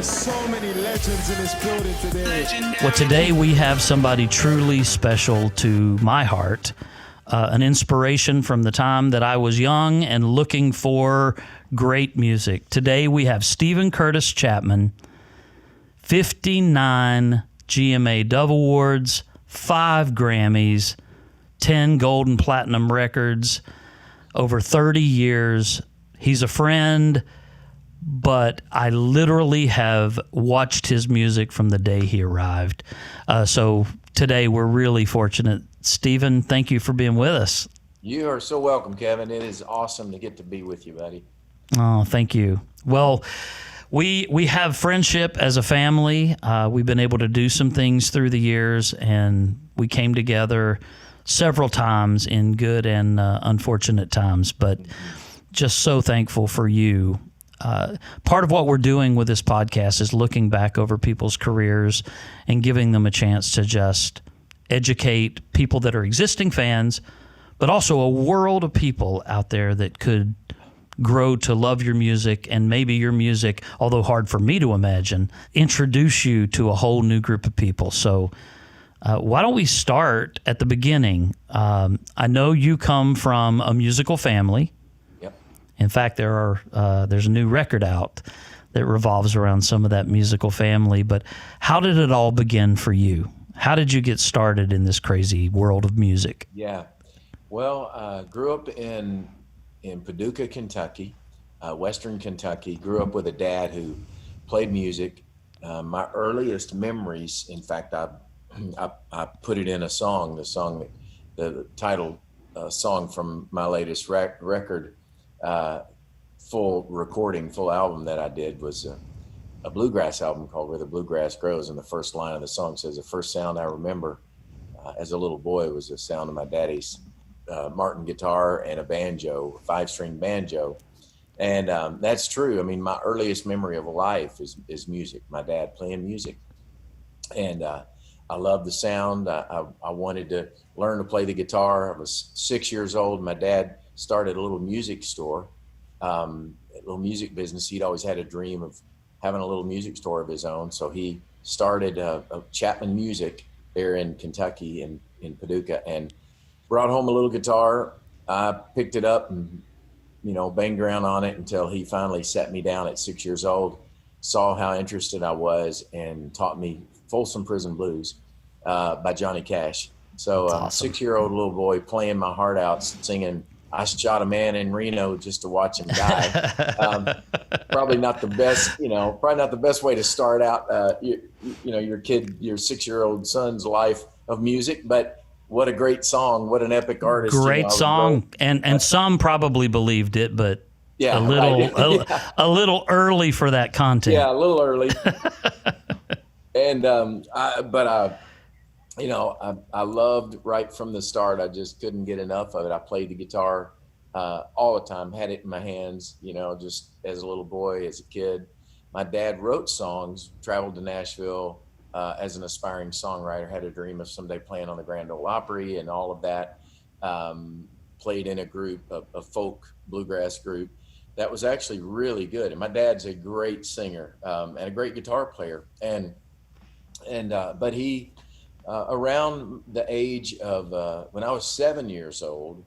so many legends in this building today. Well, today we have somebody truly special to my heart, an inspiration from the time that I was young and looking for great music. Today we have Curtis Chapman, 59 GMA Dove Awards, 5 Grammys, 10 gold and platinum records, over 30 years. He's a friend, but I literally have watched his music from the day he arrived. So today we're really fortunate. Stephen, thank you for being with us. You are so welcome, Kevin. It is awesome to get to be with you, buddy. Oh, thank you. Well, we have friendship as a family. We've been able to do some things through the years, and we came together several times in good and unfortunate times, but just so thankful for you. Part of what we're doing with this podcast is looking back over people's careers and giving them a chance to just educate people that are existing fans, but also a world of people out there that could grow to love your music, and maybe your music, although hard for me to imagine, introduce you to a whole new group of people. So why don't we start at the beginning? I know you come from a musical family. Yep. In fact, there's a new record out that revolves around some of that musical family. But how did it all begin for you? How did you get started in this crazy world of music? Yeah. Well, grew up in Paducah, Kentucky, Western Kentucky. Grew up with a dad who played music. My earliest memories, in fact, I put it in a song, the title song from my latest record, full album that I did was a bluegrass album called Where the Bluegrass Grows. And the first line of the song says, the first sound I remember as a little boy was the sound of my daddy's Martin guitar and a banjo, 5-string banjo. And that's true. I mean, my earliest memory of life is music, my dad playing music. And I loved the sound. I wanted to learn to play the guitar. I was 6 years old. My dad started a little music store, a little music business. He'd always had a dream of having a little music store of his own. So he started a Chapman Music there in Kentucky, in Paducah, and brought home a little guitar. I picked it up and, banged around on it until he finally sat me down at 6 years old, saw how interested I was, and taught me Folsom Prison Blues by Johnny Cash. So awesome. 6-year-old little boy playing my heart out, singing I Shot a Man in Reno just to watch him die. Probably not the best way to start out your 6-year-old son's life of music, but what a great song. What an epic artist. Great song. And some probably believed it, but yeah, a little early for that content. Yeah, a little early. And I loved right from the start. I just couldn't get enough of it. I played the guitar all the time, had it in my hands, just as a little boy, as a kid. My dad wrote songs, traveled to Nashville as an aspiring songwriter, had a dream of someday playing on the Grand Ole Opry and all of that. Played in a group, a folk bluegrass group that was actually really good. And my dad's a great singer and a great guitar player. But he, around the age of, when I was 7 years old,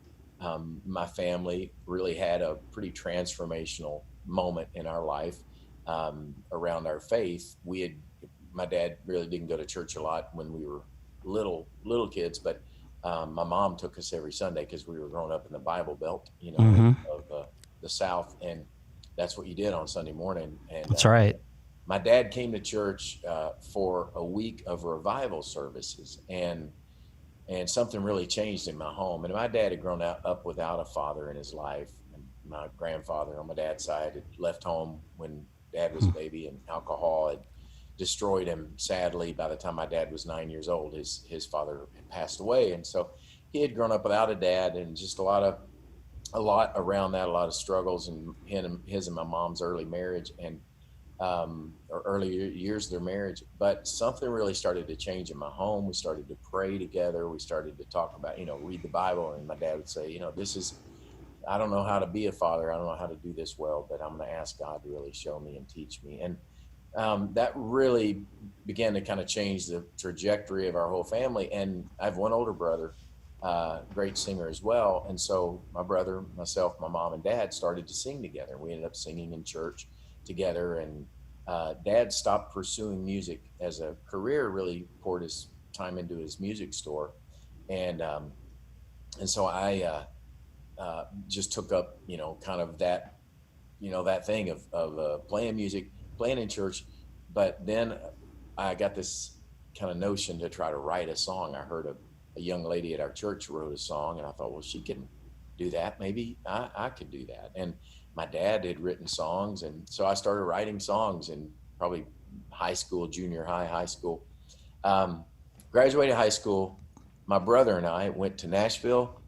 my family really had a pretty transformational moment in our life around our faith. My dad really didn't go to church a lot when we were little kids, but my mom took us every Sunday because we were growing up in the Bible Belt, of the South, and that's what you did on Sunday morning. And that's right. My dad came to church for a week of revival services, and something really changed in my home. And my dad had grown up without a father in his life. And my grandfather on my dad's side had left home when Dad was a baby, and alcohol had destroyed him. Sadly, by the time my dad was 9 years old, his father had passed away, and so he had grown up without a dad, and just a lot around that, a lot of struggles in his and my mom's early marriage and or early years of their marriage. But something really started to change in my home. We started to pray together. We started to talk about, read the Bible. And my dad would say, I don't know how to be a father. I don't know how to do this well, but I'm going to ask God to really show me and teach me. And that really began to kind of change the trajectory of our whole family. And I have one older brother, great singer as well. And so my brother, myself, my mom and dad started to sing together. We ended up singing in church together. And dad stopped pursuing music as a career, really poured his time into his music store. And so I just took up, kind of that, that thing of playing music, playing in church. But then I got this kind of notion to try to write a song. I heard a young lady at our church wrote a song, and I thought, well, she can do that. Maybe I could do that. And my dad had written songs, and so I started writing songs in probably high school, junior high, high school. Graduated high school. My brother and I went to Nashville,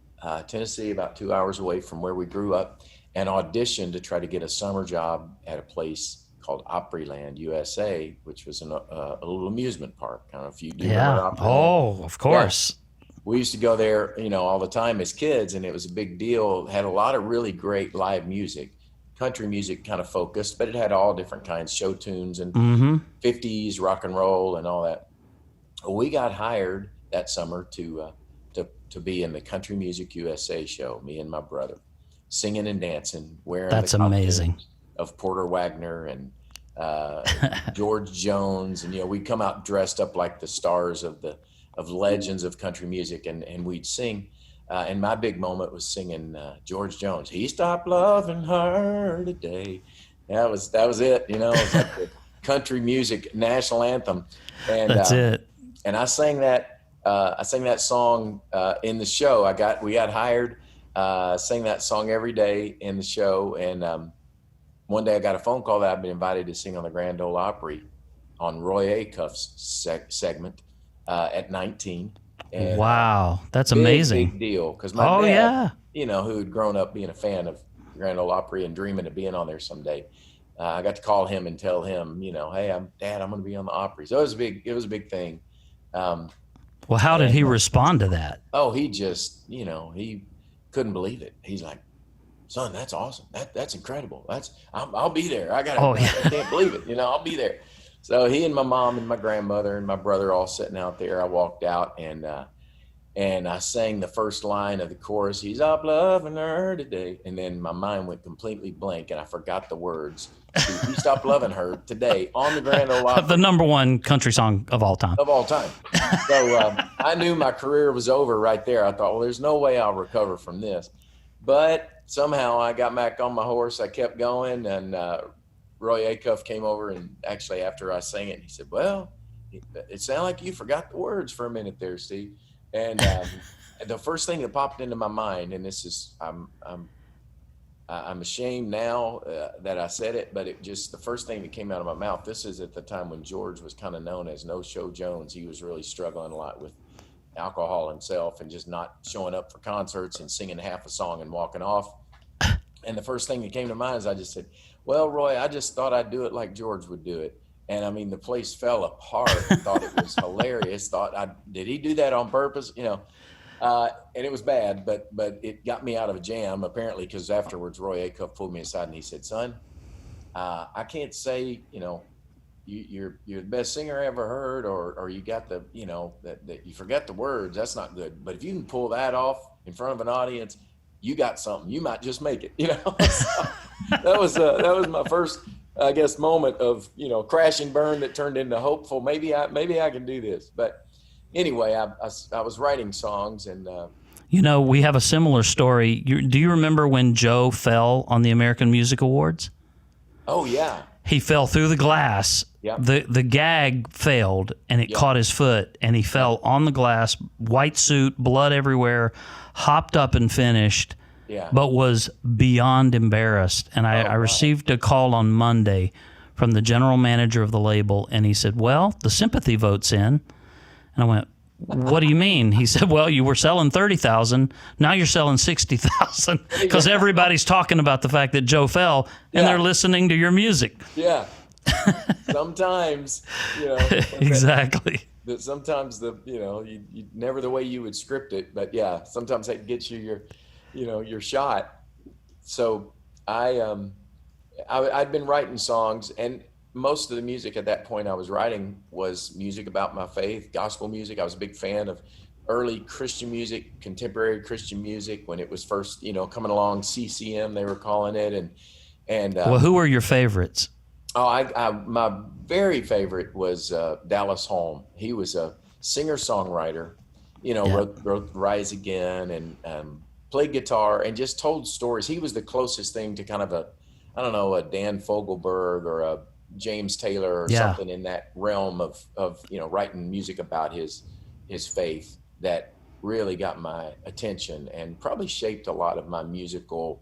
Tennessee, about 2 hours away from where we grew up, and auditioned to try to get a summer job at a place called Opryland, USA, which was a little amusement park. I don't know if you do remember Opryland. Oh, of course. Yeah. We used to go there, all the time as kids, and it was a big deal. It had a lot of really great live music, country music kind of focused, but it had all different kinds, show tunes and 50s rock and roll and all that. We got hired that summer to be in the Country Music USA show, me and my brother, singing and dancing, wearing That's the amazing. Of Porter Wagner and George Jones, and we'd come out dressed up like the stars of legends of country music, and we'd sing. And my big moment was singing George Jones. He stopped loving her today. That was it. It was like the country music national anthem. And that's it. And I sang that. I sang that song in the show. We got hired. Sang that song every day in the show, and one day I got a phone call that I'd been invited to sing on the Grand Ole Opry on Roy Acuff's segment at 19. And, wow, that's amazing. Big deal, because my dad, yeah, who had grown up being a fan of Grand Ole Opry and dreaming of being on there someday, I got to call him and tell him, hey, I'm going to be on the Opry. So it was a big thing. Well, how did he respond to that? Oh, he just, he couldn't believe it. He's like, son, that's awesome. That's incredible. I'll be there. I can't believe it. I'll be there. So he and my mom and my grandmother and my brother all sitting out there. I walked out and I sang the first line of the chorus. He's up loving her today. And then my mind went completely blank and I forgot the words. He stopped loving her today on the Grand Ole Opry. The number one country song of all time. Of all time. So I knew my career was over right there. I thought, well, there's no way I'll recover from this. But somehow I got back on my horse. I kept going, and Roy Acuff came over, and actually after I sang it, he said, well, it sounded like you forgot the words for a minute there, Steve. And the first thing that popped into my mind, and this is, I'm ashamed now that I said it, but the first thing that came out of my mouth, this is at the time when George was kind of known as No Show Jones. He was really struggling a lot with alcohol himself and just not showing up for concerts and singing half a song and walking off. And the first thing that came to mind is I just said, well, Roy, I just thought I'd do it like George would do it. And I mean, the place fell apart. Thought it was hilarious. Did he do that on purpose? And it was bad, but it got me out of a jam apparently, because afterwards Roy Acuff pulled me aside and he said, son, I can't say, you're the best singer I ever heard, or you got the, that you forgot the words. That's not good. But if you can pull that off in front of an audience, you got something. You might just make it. So that was my first, I guess, moment of crash and burn that turned into hopeful. Maybe I can do this. But anyway, I was writing songs and. We have a similar story. Do you remember when Joe fell on the American Music Awards? Oh yeah. He fell through the glass. Yep. The gag failed, and it caught his foot, and he fell on the glass, white suit, blood everywhere, hopped up and finished, but was beyond embarrassed. And I received a call on Monday from the general manager of the label, and he said, well, the sympathy vote's in. And I went, what do you mean? He said, well, you were selling 30,000. Now you're selling 60,000 because everybody's talking about the fact that Joe fell and they're listening to your music. Yeah. Sometimes, exactly. Sometimes you never the way you would script it, but yeah, sometimes that gets you your shot. So I'd been writing songs, and most of the music at that point I was writing was music about my faith, gospel music. I was a big fan of early Christian music, contemporary Christian music, when it was first, coming along. CCM, they were calling it. And Well, who were your favorites? my very favorite was Dallas Holm. He was a singer-songwriter, wrote Rise Again, and played guitar and just told stories. He was the closest thing to kind of a Dan Fogelberg or a James Taylor or something in that realm of writing music about his faith that really got my attention and probably shaped a lot of my musical,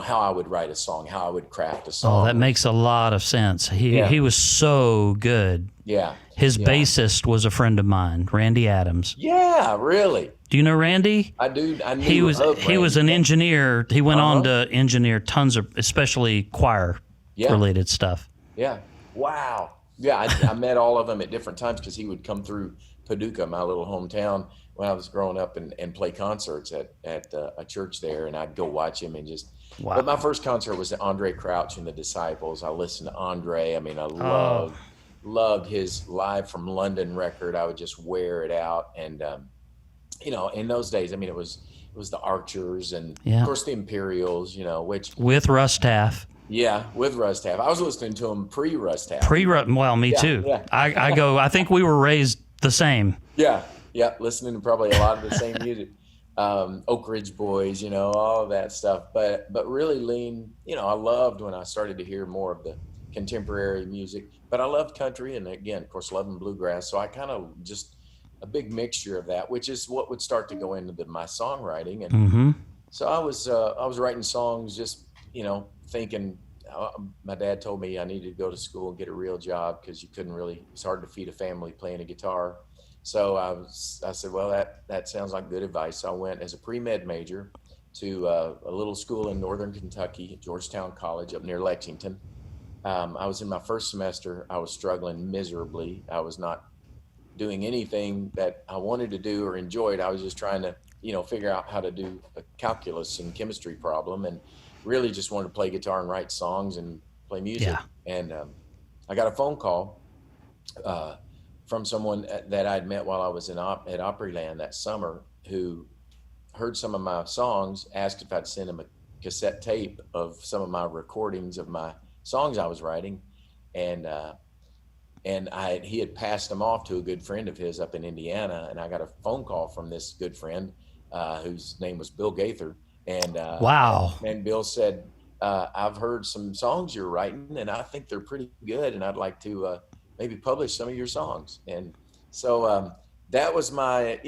how I would write a song, how I would craft a song. Oh, that makes a lot of sense. He was so good. Yeah. His bassist was a friend of mine, Randy Adams. Yeah, really. Do you know Randy? I do. I knew he was an engineer. He went on to engineer tons of, especially choir related stuff. Yeah. Wow. Yeah, I met all of them at different times because he would come through Paducah, my little hometown, when I was growing up and play concerts at a church there, and I'd go watch him and just. Wow. But my first concert was at Andre Crouch and the Disciples. I listened to Andre. I mean, I loved his Live from London record. I would just wear it out, and in those days, I mean, it was the Archers and of course the Imperials, which with Russ Taff. Yeah, with Russ Taff. I was listening to him pre-Russ Taff. Well, me too. Yeah. I think we were raised the same. Yeah, listening to probably a lot of the same music. Oak Ridge Boys, all of that stuff. But really I loved when I started to hear more of the contemporary music. But I loved country and, again, of course, loving bluegrass. So I kind of just a big mixture of that, which is what would start to go into my songwriting. And so I was writing songs just, thinking, my dad told me I needed to go to school and get a real job because it's hard to feed a family playing a guitar. So I said, well, that sounds like good advice. So I went as a pre-med major to a little school in northern Kentucky, Georgetown College up near Lexington. I was in my first semester. I was struggling miserably. I was not doing anything that I wanted to do or enjoyed. I was just trying to, figure out how to do a calculus and chemistry problem, and really just wanted to play guitar and write songs and play music. Yeah. And I got a phone call from someone that I'd met while I was at Opryland that summer, who heard some of my songs, asked if I'd send him a cassette tape of some of my recordings of my songs I was writing, and he had passed them off to a good friend of his up in Indiana, and I got a phone call from this good friend whose name was Bill Gaither, and wow. And Bill said, I've heard some songs you're writing, and I think they're pretty good, and I'd like to maybe publish some of your songs. And so that was my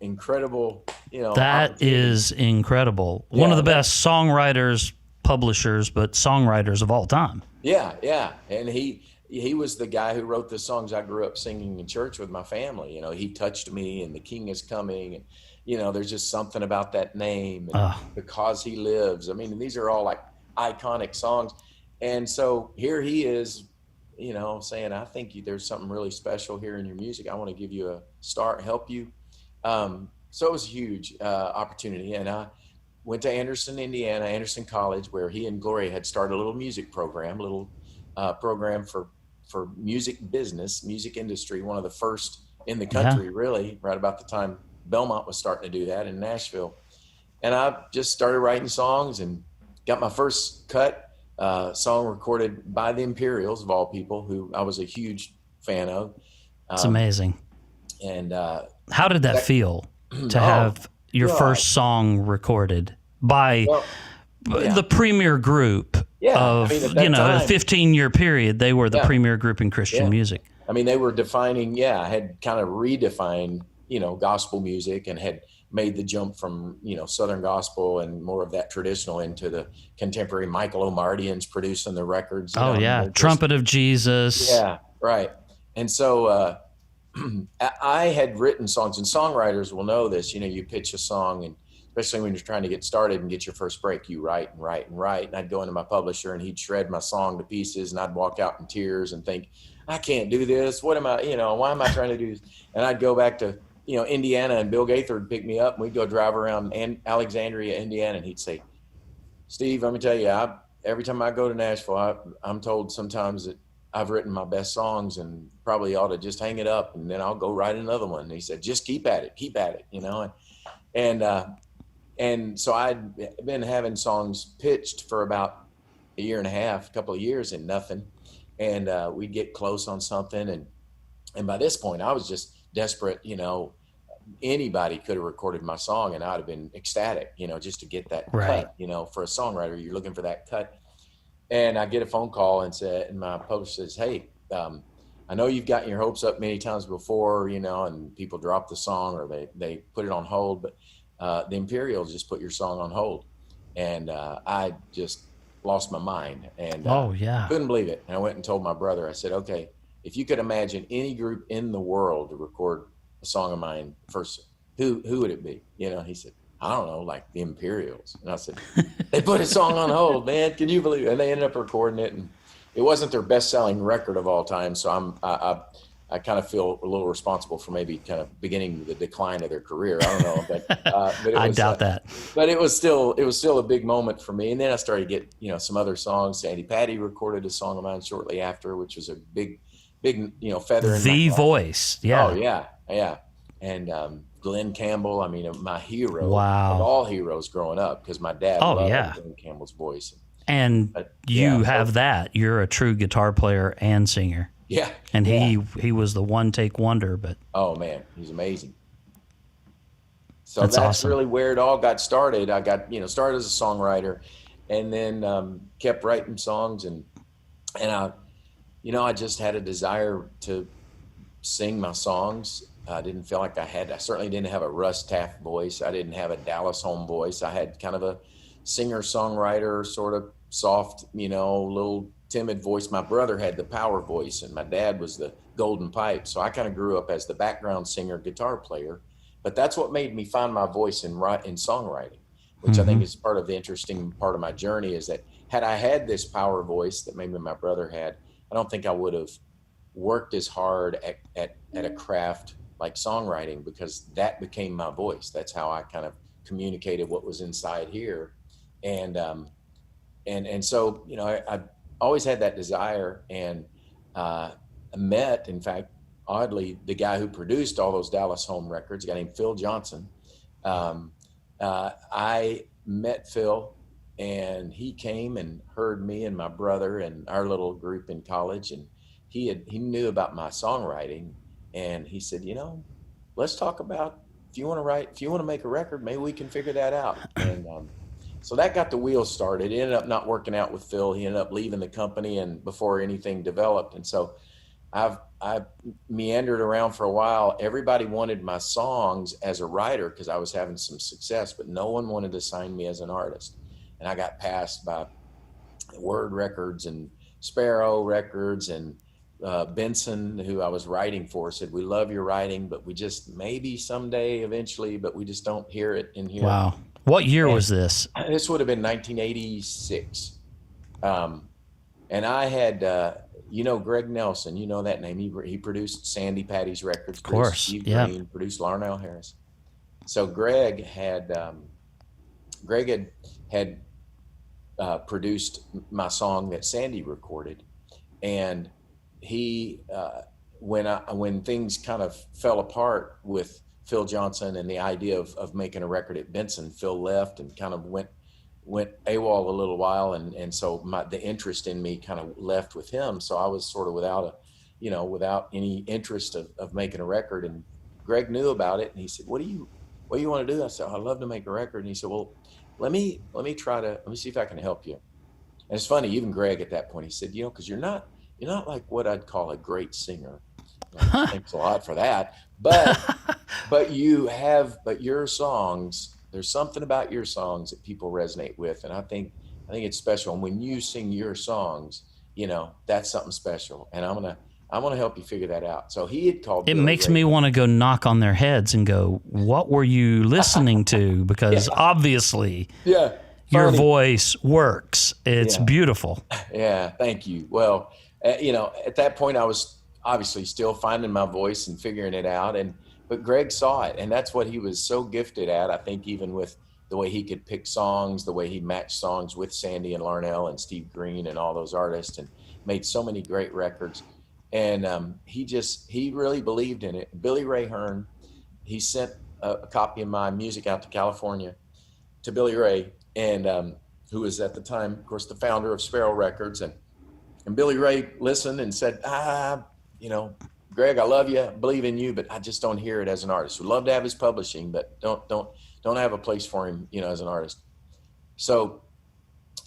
incredible that is incredible. One of the best songwriters, publishers, but songwriters of all time. Yeah. And he was the guy who wrote the songs I grew up singing in church with my family. He touched me, and The King is Coming, and there's just something about that name, and Because He Lives. I mean, these are all like iconic songs. And so here he is, saying, I think there's something really special here in your music. I want to give you a start, help you. So it was a huge opportunity. And I went to Anderson College, where he and Gloria had started a little music program, program for music business, music industry, one of the first in the country, really, right about the time Belmont was starting to do that in Nashville. And I just started writing songs and got my first cut song recorded by the Imperials, of all people, who I was a huge fan of. It's amazing. And how did that feel to have your first song recorded by the premier group of, a 15-year period? They were the premier group in Christian music. I mean, they were defining, had kind of redefined, gospel music, and had made the jump from, Southern gospel and more of that traditional into the contemporary. Michael O'Mardian's producing the records. Trumpet of Jesus. Yeah, right. And so I had written songs, and songwriters will know this. You pitch a song, and especially when you're trying to get started and get your first break, you write. And I'd go into my publisher, and he'd shred my song to pieces, and I'd walk out in tears and think, I can't do this. What am I, why am I trying to do this? And I'd go back to, Indiana, and Bill Gaither would pick me up, and we'd go drive around Alexandria, Indiana, and he'd say, Steve, let me tell you, every time I go to Nashville, I'm told sometimes that I've written my best songs and probably ought to just hang it up and then I'll go write another one. And he said, just keep at it, you know? And so I'd been having songs pitched for about a year and a half, a couple of years and nothing. And we'd get close on something. And by this point I was just desperate, you know, anybody could have recorded my song and I'd have been ecstatic, you know, just to get that cut, you know, for a songwriter, you're looking for that cut. And I get a phone call and my publisher says, hey, I know you've gotten your hopes up many times before, you know, and people drop the song or they put it on hold, but the Imperials just put your song on hold. And I just lost my mind and couldn't believe it. And I went and told my brother, I said, okay, if you could imagine any group in the world to record a song of mine first, who would it be? You know, he said, I don't know, like the Imperials. And I said, they put a song on hold, man. Can you believe it? And they ended up recording it. And it wasn't their best-selling record of all time. So I kind of feel a little responsible for maybe kind of beginning the decline of their career. I don't know, but it I was, doubt that. But it was still a big moment for me. And then I started to get, you know, some other songs. Sandy Patty recorded a song of mine shortly after, which was a big, you know, feather in the my voice. Yeah. Oh yeah. And Glenn Campbell, I mean, my hero Wow. of all heroes growing up, because my dad loved Glenn Campbell's voice. And you have that. You're a true guitar player and singer. Yeah. And he was the one take wonder, but oh man, he's amazing. So that's awesome. Really where it all got started. I got, you know, started as a songwriter and then kept writing songs and I, you know, I just had a desire to sing my songs. I didn't feel like I certainly didn't have a Russ Taff voice. I didn't have a Dallas Home voice. I had kind of a singer-songwriter, sort of soft, you know, little timid voice. My brother had the power voice and my dad was the golden pipe. So I kind of grew up as the background singer, guitar player. But that's what made me find my voice in songwriting, which I think is part of the interesting part of my journey, is that had I had this power voice that maybe my brother had, I don't think I would have worked as hard at a craft like songwriting, because that became my voice. That's how I kind of communicated what was inside here. And so, you know, I always had that desire and I met, in fact, oddly, the guy who produced all those Dallas Home records, a guy named Phil Johnson. I met Phil and he came and heard me and my brother and our little group in college. And he knew about my songwriting. And he said, you know, let's talk about if you want to make a record, maybe we can figure that out. And so that got the wheels started. It ended up not working out with Phil. He ended up leaving the company and before anything developed. And so I meandered around for a while. Everybody wanted my songs as a writer because I was having some success, but no one wanted to sign me as an artist. And I got passed by Word Records and Sparrow Records and Benson, who I was writing for, said, we love your writing, but we just maybe someday eventually, but we just don't hear it in here. Wow. What year was this? This would have been 1986. And I had, you know, Greg Nelson, you know that name. He produced Sandy Patty's records. Of course. Steve Green, produced Larnell Harris. So Greg had produced my song that Sandy recorded. And he, when things kind of fell apart with Phil Johnson and the idea of making a record at Benson, Phil left and kind of went AWOL a little while. And so the interest in me kind of left with him. So I was sort of without any interest of making a record. And Greg knew about it. And he said, what do you want to do? I said, I'd love to make a record. And he said, well, let me see if I can help you. And it's funny, even Greg at that point, he said, you know, cause you're not like what I'd call a great singer. Thanks a lot for that. But your songs, there's something about your songs that people resonate with. And I think it's special. And when you sing your songs, you know, that's something special. And I'm going to help you figure that out. So he had called. It makes me want to go knock on their heads and go, what were you listening to? Because obviously your voice works. It's beautiful. Yeah. Thank you. Well, you know, at that point I was obviously still finding my voice and figuring it out. But Greg saw it, and that's what he was so gifted at. I think even with the way he could pick songs, the way he matched songs with Sandy and Larnell and Steve Green and all those artists, and made so many great records. And he really believed in it. Billy Ray Hearn, he sent a copy of my music out to California to Billy Ray, and who was at the time, of course, the founder of Sparrow Records. And Billy Ray listened and said, Greg, I love you, I believe in you, but I just don't hear it as an artist. Would love to have his publishing, but don't have a place for him, as an artist. So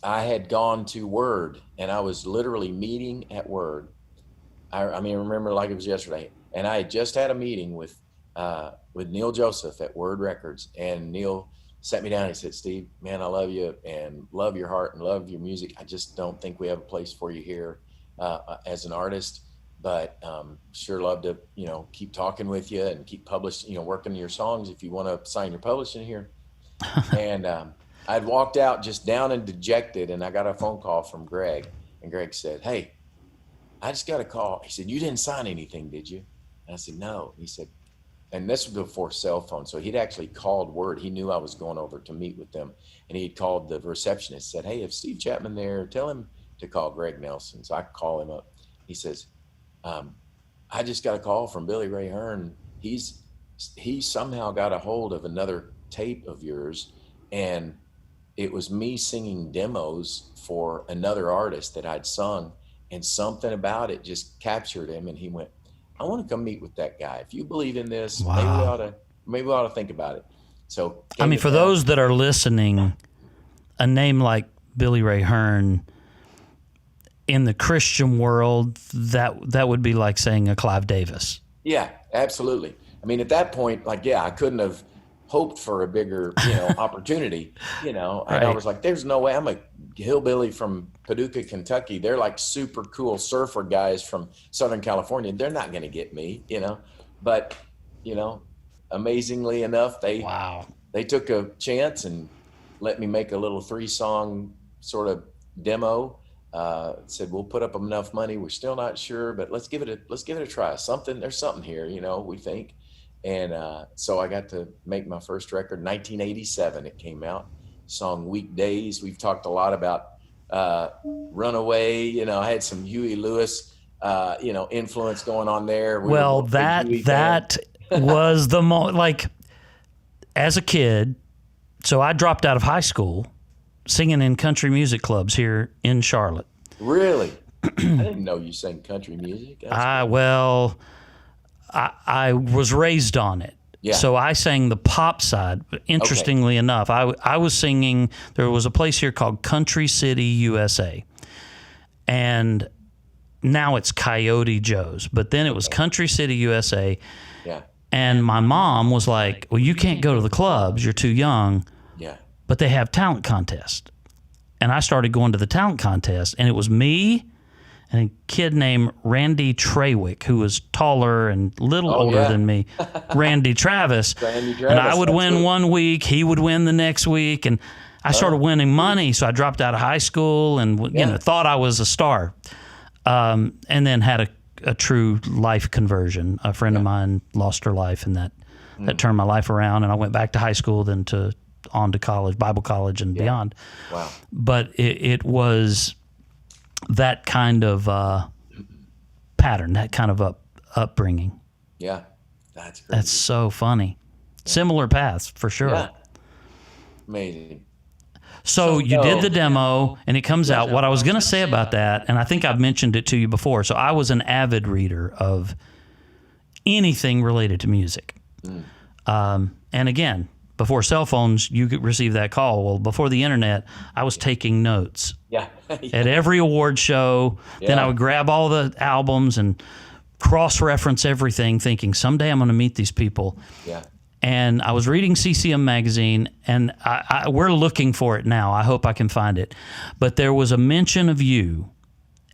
I had gone to Word, and I was literally meeting at Word. I remember like it was yesterday. And I had just had a meeting with Neil Joseph at Word Records, and Neil sat me down and he said, Steve, man, I love you and love your heart and love your music. I just don't think we have a place for you here as an artist, but sure love to, keep talking with you and keep publishing, working your songs if you want to sign your publishing here. And I'd walked out just down and dejected, and I got a phone call from Greg, and Greg said, hey, I just got a call. He said, you didn't sign anything, did you? And I said, no. He said, and this was before cell phone. So he'd actually called Word. He knew I was going over to meet with them. And he'd called the receptionist, said, hey, if Steve Chapman there, tell him to call Greg Nelson. So I call him up. He says, I just got a call from Billy Ray Hearn. He somehow got a hold of another tape of yours, and it was me singing demos for another artist that I'd sung, and something about it just captured him. And he went, I want to come meet with that guy. If you believe in this, wow. maybe we ought to think about it. So, for those that are listening, a name like Billy Ray Hearn in the Christian world, that would be like saying a Clive Davis. Yeah, absolutely. At that point, I couldn't have hoped for a bigger, opportunity, Right. And I was like, there's no way. I'm a hillbilly from Paducah, Kentucky. They're like super cool surfer guys from Southern California. They're not going to get me, but, amazingly enough, they took a chance and let me make a little 3-song sort of demo. Said, we'll put up enough money. We're still not sure, but let's give it a try. There's something here, we think. And so I got to make my first record, 1987. It came out, song Weekdays. We've talked a lot about Runaway. I had some Huey Lewis, influence going on there. That was the moment. As a kid, so I dropped out of high school singing in country music clubs here in Charlotte. Really? I didn't know you sang country music. I was raised on it. Yeah. So I sang the pop side. Interestingly enough, I was singing, there was a place here called Country City, USA. And now it's Coyote Joe's, but then it was Country City, USA. Yeah. And my mom was like, well, you can't go to the clubs. You're too young. Yeah. But they have talent contest. And I started going to the talent contest, and it was me and a kid named Randy Trawick, who was taller and little older than me, Randy Travis. And I would win one week, he would win the next week, and I started winning money, so I dropped out of high school and thought I was a star. And then had a true life conversion. A friend of mine lost her life, and that turned my life around, and I went back to high school, then on to college, Bible college and beyond. Wow. But it was that kind of pattern, that kind of upbringing. Yeah, that's great. That's so funny. Yeah. Similar paths, for sure. Yeah. Amazing. So you did the demo, and it comes out. What I was going to say about that, and I think I've mentioned it to you before, so I was an avid reader of anything related to music. And again, before cell phones, you could receive that call. Well, before the internet, I was taking notes. Yeah. At every award show. Yeah. Then I would grab all the albums and cross-reference everything, thinking someday I'm going to meet these people. Yeah. And I was reading CCM magazine, and we're looking for it now. I hope I can find it. But there was a mention of you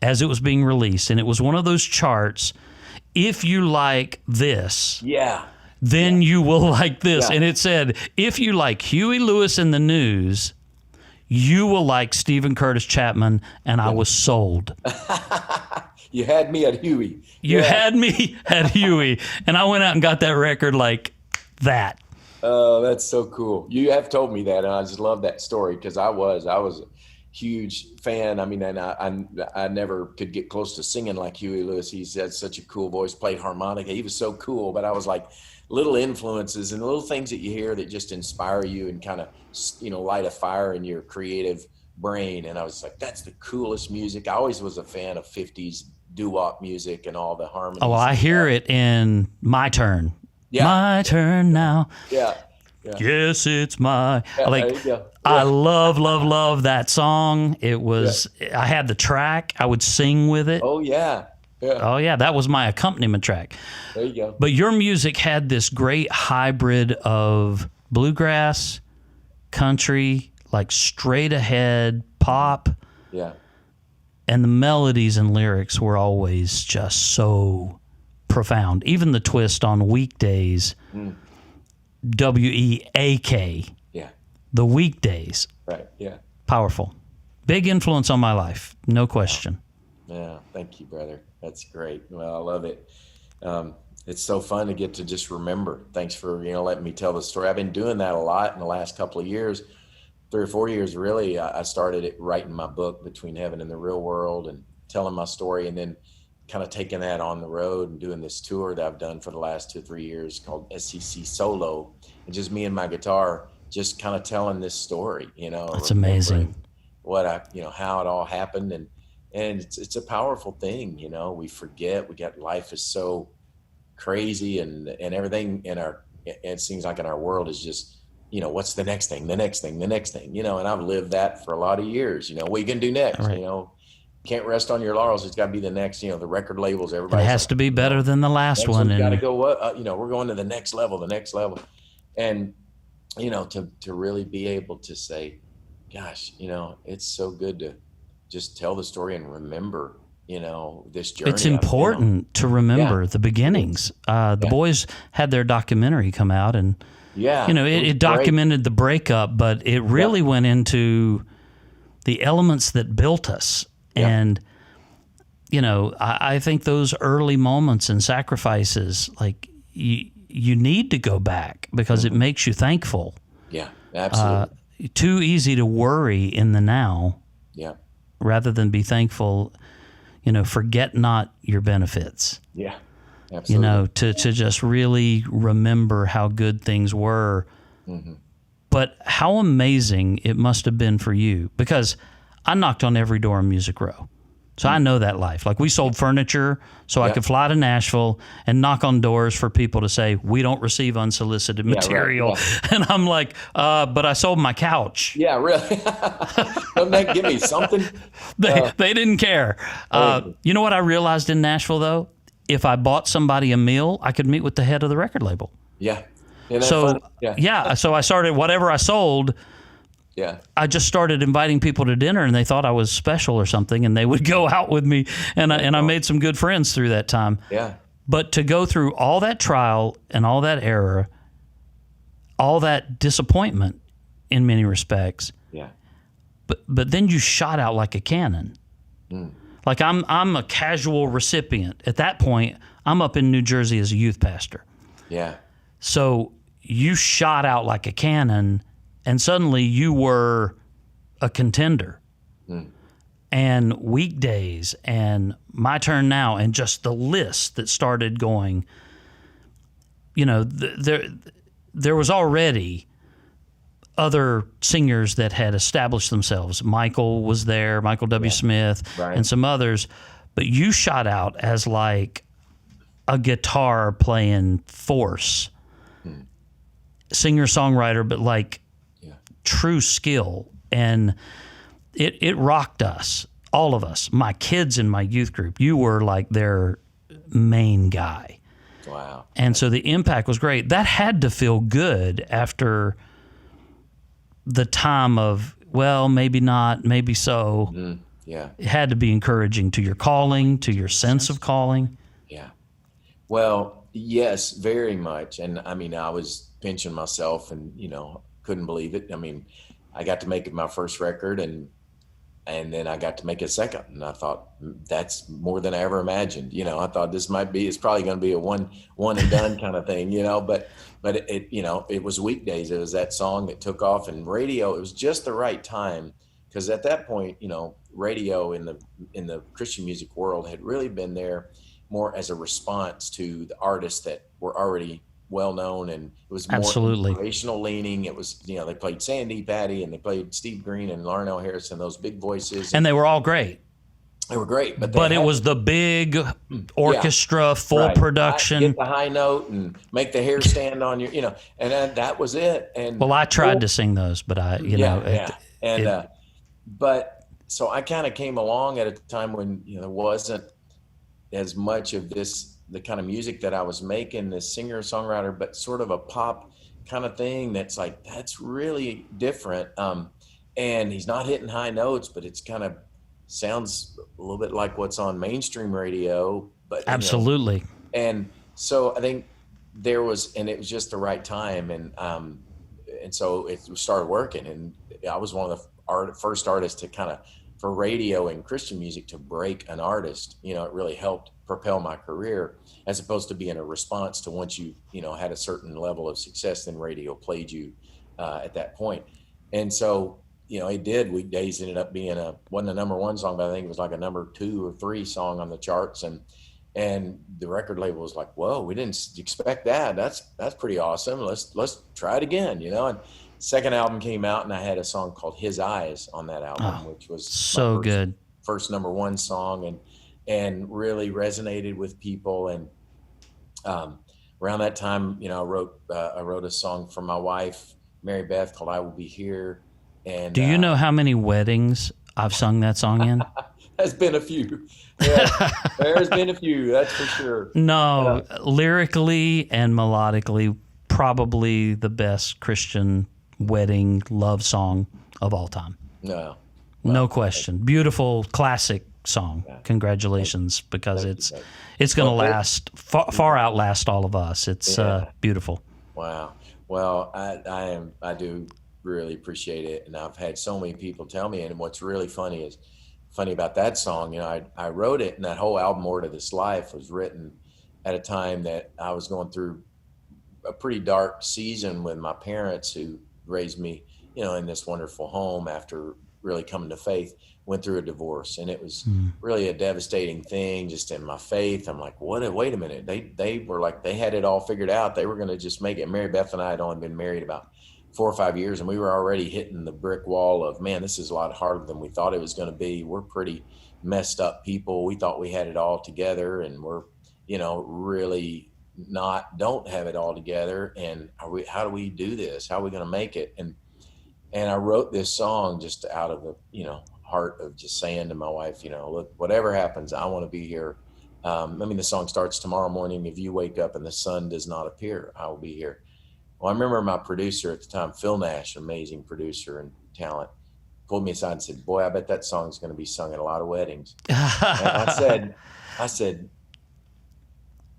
as it was being released, and it was one of those charts. If you like this, then you will like this. Yeah. And it said, if you like Huey Lewis and the News, you will like Stephen Curtis Chapman. And I was sold. You had me at Huey. You had me at Huey. And I went out and got that record like that. Oh, that's so cool. You have told me that, and I just love that story because I was a huge fan. I mean, and I never could get close to singing like Huey Lewis. He had such a cool voice, played harmonica. He was so cool, but I was like little influences and little things that you hear that just inspire you and kind of, light a fire in your creative brain. And I was like, that's the coolest music. I always was a fan of 50s doo-wop music and all the harmonies. Oh, well, I hear it in My Turn. Yeah. My turn now. Yeah. Yes, it's my. Yeah, like, there you go. I love that song. It was, I had the track. I would sing with it. Oh, yeah. Oh, yeah. That was my accompaniment track. There you go. But your music had this great hybrid of bluegrass, country, like straight ahead pop. Yeah. And the melodies and lyrics were always just so profound. Even the twist on Weekdays, WEAK. Yeah. The Weekdays. Right. Yeah. Powerful. Big influence on my life, no question. Yeah. Thank you, brother. That's great. Well, I love it. It's so fun to get to just remember. Thanks for, letting me tell the story. I've been doing that a lot in the last couple of years, 3 or 4 years, really. I started it writing my book, Between Heaven and the Real World, and telling my story, and then kind of taking that on the road and doing this tour that I've done for the last 2 or 3 years called SCC Solo, and just me and my guitar, just kind of telling this story, That's amazing. What how it all happened. And it's a powerful thing. We forget, life is so crazy and everything it seems like in our world is just, what's the next thing, and I've lived that for a lot of years. What are you going to do next? Right. Can't rest on your laurels. It's got to be the next, the record labels, everybody. It has to be better than the last one. Got to go, we're going to the next level. And, to really be able to say, gosh, it's so good to just tell the story and remember, this journey. It's important to remember the beginnings. The boys had their documentary come out, and, it documented the breakup, but it really went into the elements that built us. Yeah. And, I think those early moments and sacrifices, like you need to go back because it makes you thankful. Yeah, absolutely. Too easy to worry in the now. Yeah. Rather than be thankful, forget not your benefits. Yeah, absolutely. To just really remember how good things were. Mm-hmm. But how amazing it must have been for you, because I knocked on every door in Music Row. So I know that life. Like, we sold furniture so I could fly to Nashville and knock on doors for people to say, we don't receive unsolicited material. Right, yeah. And I'm like, but I sold my couch. Yeah, really? Don't that give me something? They didn't care. You know what I realized in Nashville, though? If I bought somebody a meal, I could meet with the head of the record label. Yeah. So, so I started, whatever I sold, I just started inviting people to dinner, and they thought I was special or something, and they would go out with me, and I made some good friends through that time. Yeah. But to go through all that trial and all that error, all that disappointment in many respects, but then you shot out like a cannon. Like, I'm a casual recipient. At that point, I'm up in New Jersey as a youth pastor. Yeah. So you shot out like a cannon, and suddenly you were a contender. And Weekdays and My Turn Now, and just the list that started going, there was already other singers that had established themselves. Michael was there, Michael W. Smith, and some others. But you shot out as like a guitar playing force, singer-songwriter, but like true skill. And it rocked us, all of us, my kids in my youth group. You were like their main guy. Wow. And so the impact was great. That had to feel good after the time of, well, maybe not, maybe so. Yeah. It had to be encouraging to your calling, to your sense of calling. Yeah. Well, yes, very much. And I mean, I was pinching myself and, couldn't believe it. I mean, I got to make it my first record, and And then I got to make a second, and I thought that's more than I ever imagined. I thought it's probably going to be a one and done kind of thing, but it was weekdays. It was that song that took off, and radio, it was just the right time. Because at that point, radio in the Christian music world had really been there more as a response to the artists that were already well known, and it was more inspirational leaning. It was, they played Sandy Patty, and they played Steve Green and Larnell Harrison, those big voices, and they were all greght. They were great, but it was the big orchestra, full production. Get the high note and make the hair stand on your, and then that was it. And I tried to sing those, but but so I kind of came along at a time when there wasn't as much of the kind of music that I was making, this singer songwriter, but sort of a pop kind of thing that's like, that's really different. And he's not hitting high notes, but it's kind of sounds a little bit like what's on mainstream radio, but absolutely. And so I think it was just the right time. And so it started working, and I was one of the first artists to for radio and Christian music to break an artist. It really helped propel my career, as opposed to being a response to once you had a certain level of success, then radio played you at that point. And so it did. Weekdays ended up being wasn't a number one song, but I think it was like a number 2 or 3 song on the charts, and the record label was like, whoa, we didn't expect that. That's pretty awesome. Let's try it again, And second album came out, and I had a song called His Eyes on that album, which was so good. First number 1 song, and really resonated with people. And around that time, I wrote a song for my wife, Mary Beth, called I Will Be Here. And do you know how many weddings I've sung that song in? There's been a few. Yeah, there's been a few, that's for sure. No, lyrically and melodically, probably the best Christian wedding love song of all time. No question. Beautiful, classic song. Yeah. Congratulations, because it's going to last far outlast all of us. It's beautiful. Wow. Well, I do really appreciate it, and I've had so many people tell me. And what's really funny about that song, I wrote it, and that whole album, More to This Life, was written at a time that I was going through a pretty dark season with my parents, who raised me, in this wonderful home after really coming to faith. Went through a divorce, and it was really a devastating thing just in my faith. I'm like, wait a minute. They were like, they had it all figured out. They were going to just make it. Mary Beth and I had only been married about 4 or 5 years, and we were already hitting the brick wall of, man, this is a lot harder than we thought it was going to be. We're pretty messed up people. We thought we had it all together, and we're, really don't have it all together. And how do we do this? How are we going to make it? And I wrote this song just out of the, heart of just saying to my wife, look, whatever happens, I want to be here. The song starts, tomorrow morning, if you wake up and the sun does not appear, I will be here. Well, I remember my producer at the time, Phil Nash, amazing producer and talent, pulled me aside and said, boy, I bet that song's going to be sung at a lot of weddings. And I said,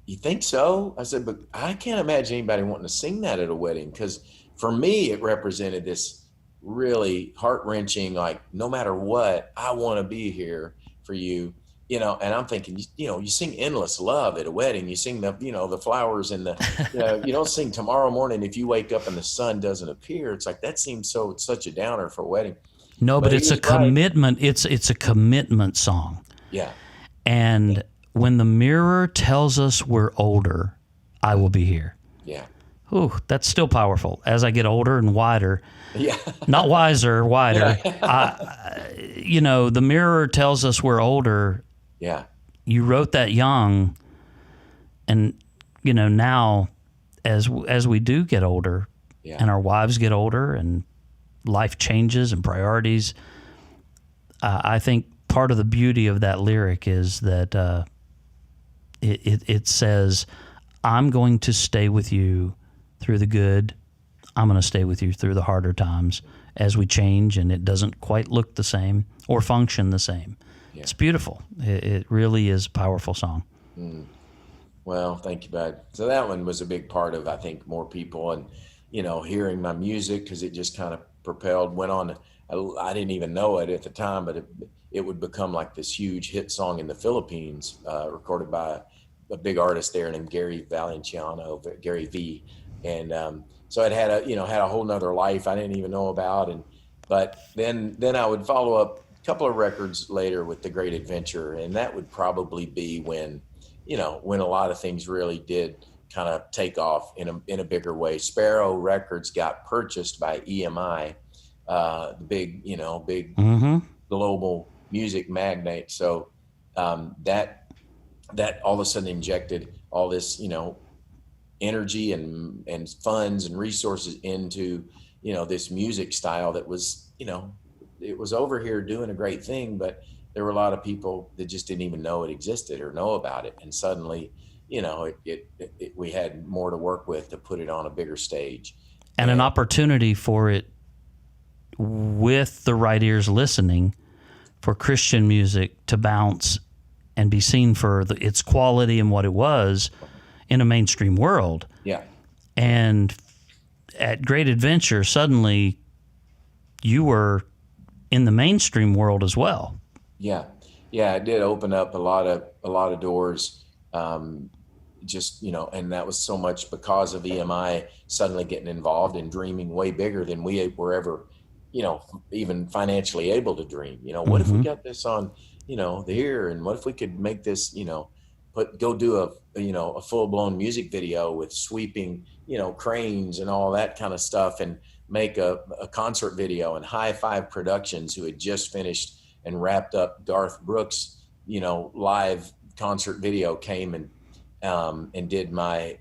you think so? I said, but I can't imagine anybody wanting to sing that at a wedding, because for me, it represented this really heart-wrenching, like, no matter what, I want to be here for you, and I'm thinking, you sing Endless Love at a wedding. You sing the flowers and you don't sing tomorrow morning if you wake up and the sun doesn't appear. It's like, that seems such a downer for a wedding. No, but it's a commitment. It's a commitment song. Yeah. And when the mirror tells us we're older, I will be here. Yeah. Ooh, that's still powerful. As I get older and wider, yeah, not wiser, wider. Yeah. The mirror tells us we're older. Yeah. You wrote that young, and now, as we do get older, and our wives get older, and life changes and priorities. I think part of the beauty of that lyric is that it says, "I'm going to stay with you through the good. I'm going to stay with you through the harder times as we change, and it doesn't quite look the same or function the same." Yeah. It's beautiful. It really is a powerful song. Mm. Well, thank you, bud. So that one was a big part of, I think, more people and, hearing my music, because it just kind of propelled, went on. I didn't even know it at the time, but it would become like this huge hit song in the Philippines, recorded by a big artist there named Gary Valenciano, Gary V. And so it had a whole nother life I didn't even know about. But then I would follow up a couple of records later with The Great Adventure, and that would probably be when a lot of things really did kind of take off in a bigger way. Sparrow Records got purchased by EMI, the big global music magnate. So that all of a sudden injected all this energy and funds and resources into this music style that was it was over here doing a great thing, but there were a lot of people that just didn't even know it existed or know about it. And suddenly, we had more to work with to put it on a bigger stage. And an opportunity for it, with the right ears listening, for Christian music to bounce and be seen for its quality and what it was in a mainstream world. Yeah. And at Great Adventure, suddenly you were in the mainstream world as well. Yeah, it did open up a lot of doors. And that was so much because of EMI suddenly getting involved and dreaming way bigger than we were ever, even financially able to dream. What if we got this on, the air, and what if we could make this, go do a full blown music video with sweeping, cranes and all that kind of stuff, and make a concert video. And High Five Productions, who had just finished and wrapped up Garth Brooks, live concert video, came and did my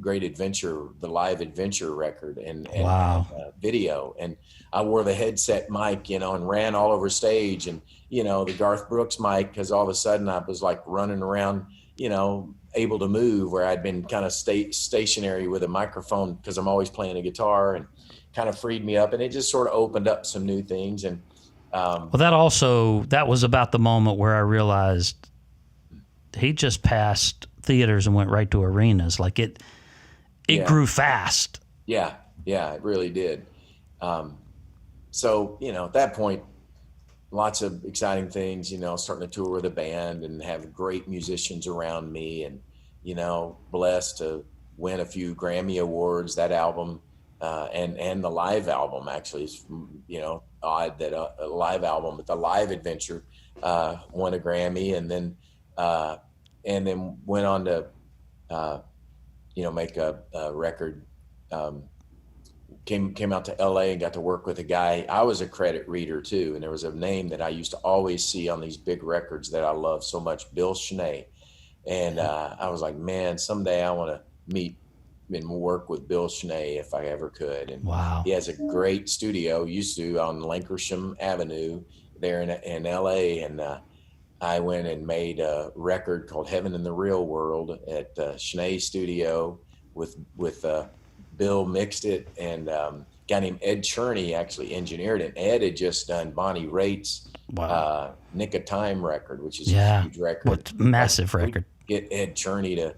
Great Adventure, the live adventure record and wow. Video. And I wore the headset mic, and ran all over stage, and, the Garth Brooks mic, because all of a sudden I was like running around, able to move, where I'd been kind of stationary with a microphone because I'm always playing a guitar, and kind of freed me up. And it just sort of opened up some new things. And well, that was about the moment where I realized he just passed theaters and went right to arenas. Like it grew fast. Yeah, it really did. So, at that point, lots of exciting things, starting to tour with a band and have great musicians around me, and, blessed to win a few Grammy Awards, that album, and the live album. Actually, is, odd that a live album, but the Live Adventure won a Grammy, and then went on to make a record. Came out to LA and got to work with a guy. I was a credit reader too, and there was a name that I used to always see on these big records that I love so much, Bill Schnee. And I was like, man, someday I want to meet and work with Bill Schnee if I ever could. And wow. He has a great studio, used to, on Lankershim Avenue there in LA. And I went and made a record called Heaven in the Real World at Schnee Studio with Bill mixed it, and a guy named Ed Cherney actually engineered it. Ed had just done Bonnie Raitt's Nick of Time record, which is a huge record. Massive record. Get Ed Cherney to,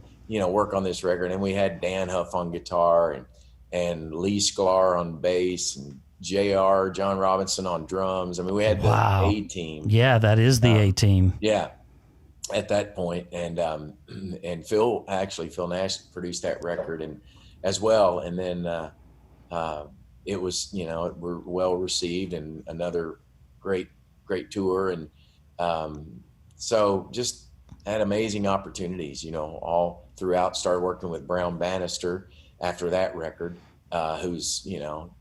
work on this record. And we had Dan Huff on guitar, and Lee Sklar on bass, and JR, John Robinson on drums. I mean, we had the A-team. Yeah, that is the A-team. Yeah, at that point. And Phil Nash produced that record and as well. And then it was, we're well received, and another great tour. And so just had amazing opportunities, all throughout. Started working with Brown Bannister after that record, who's,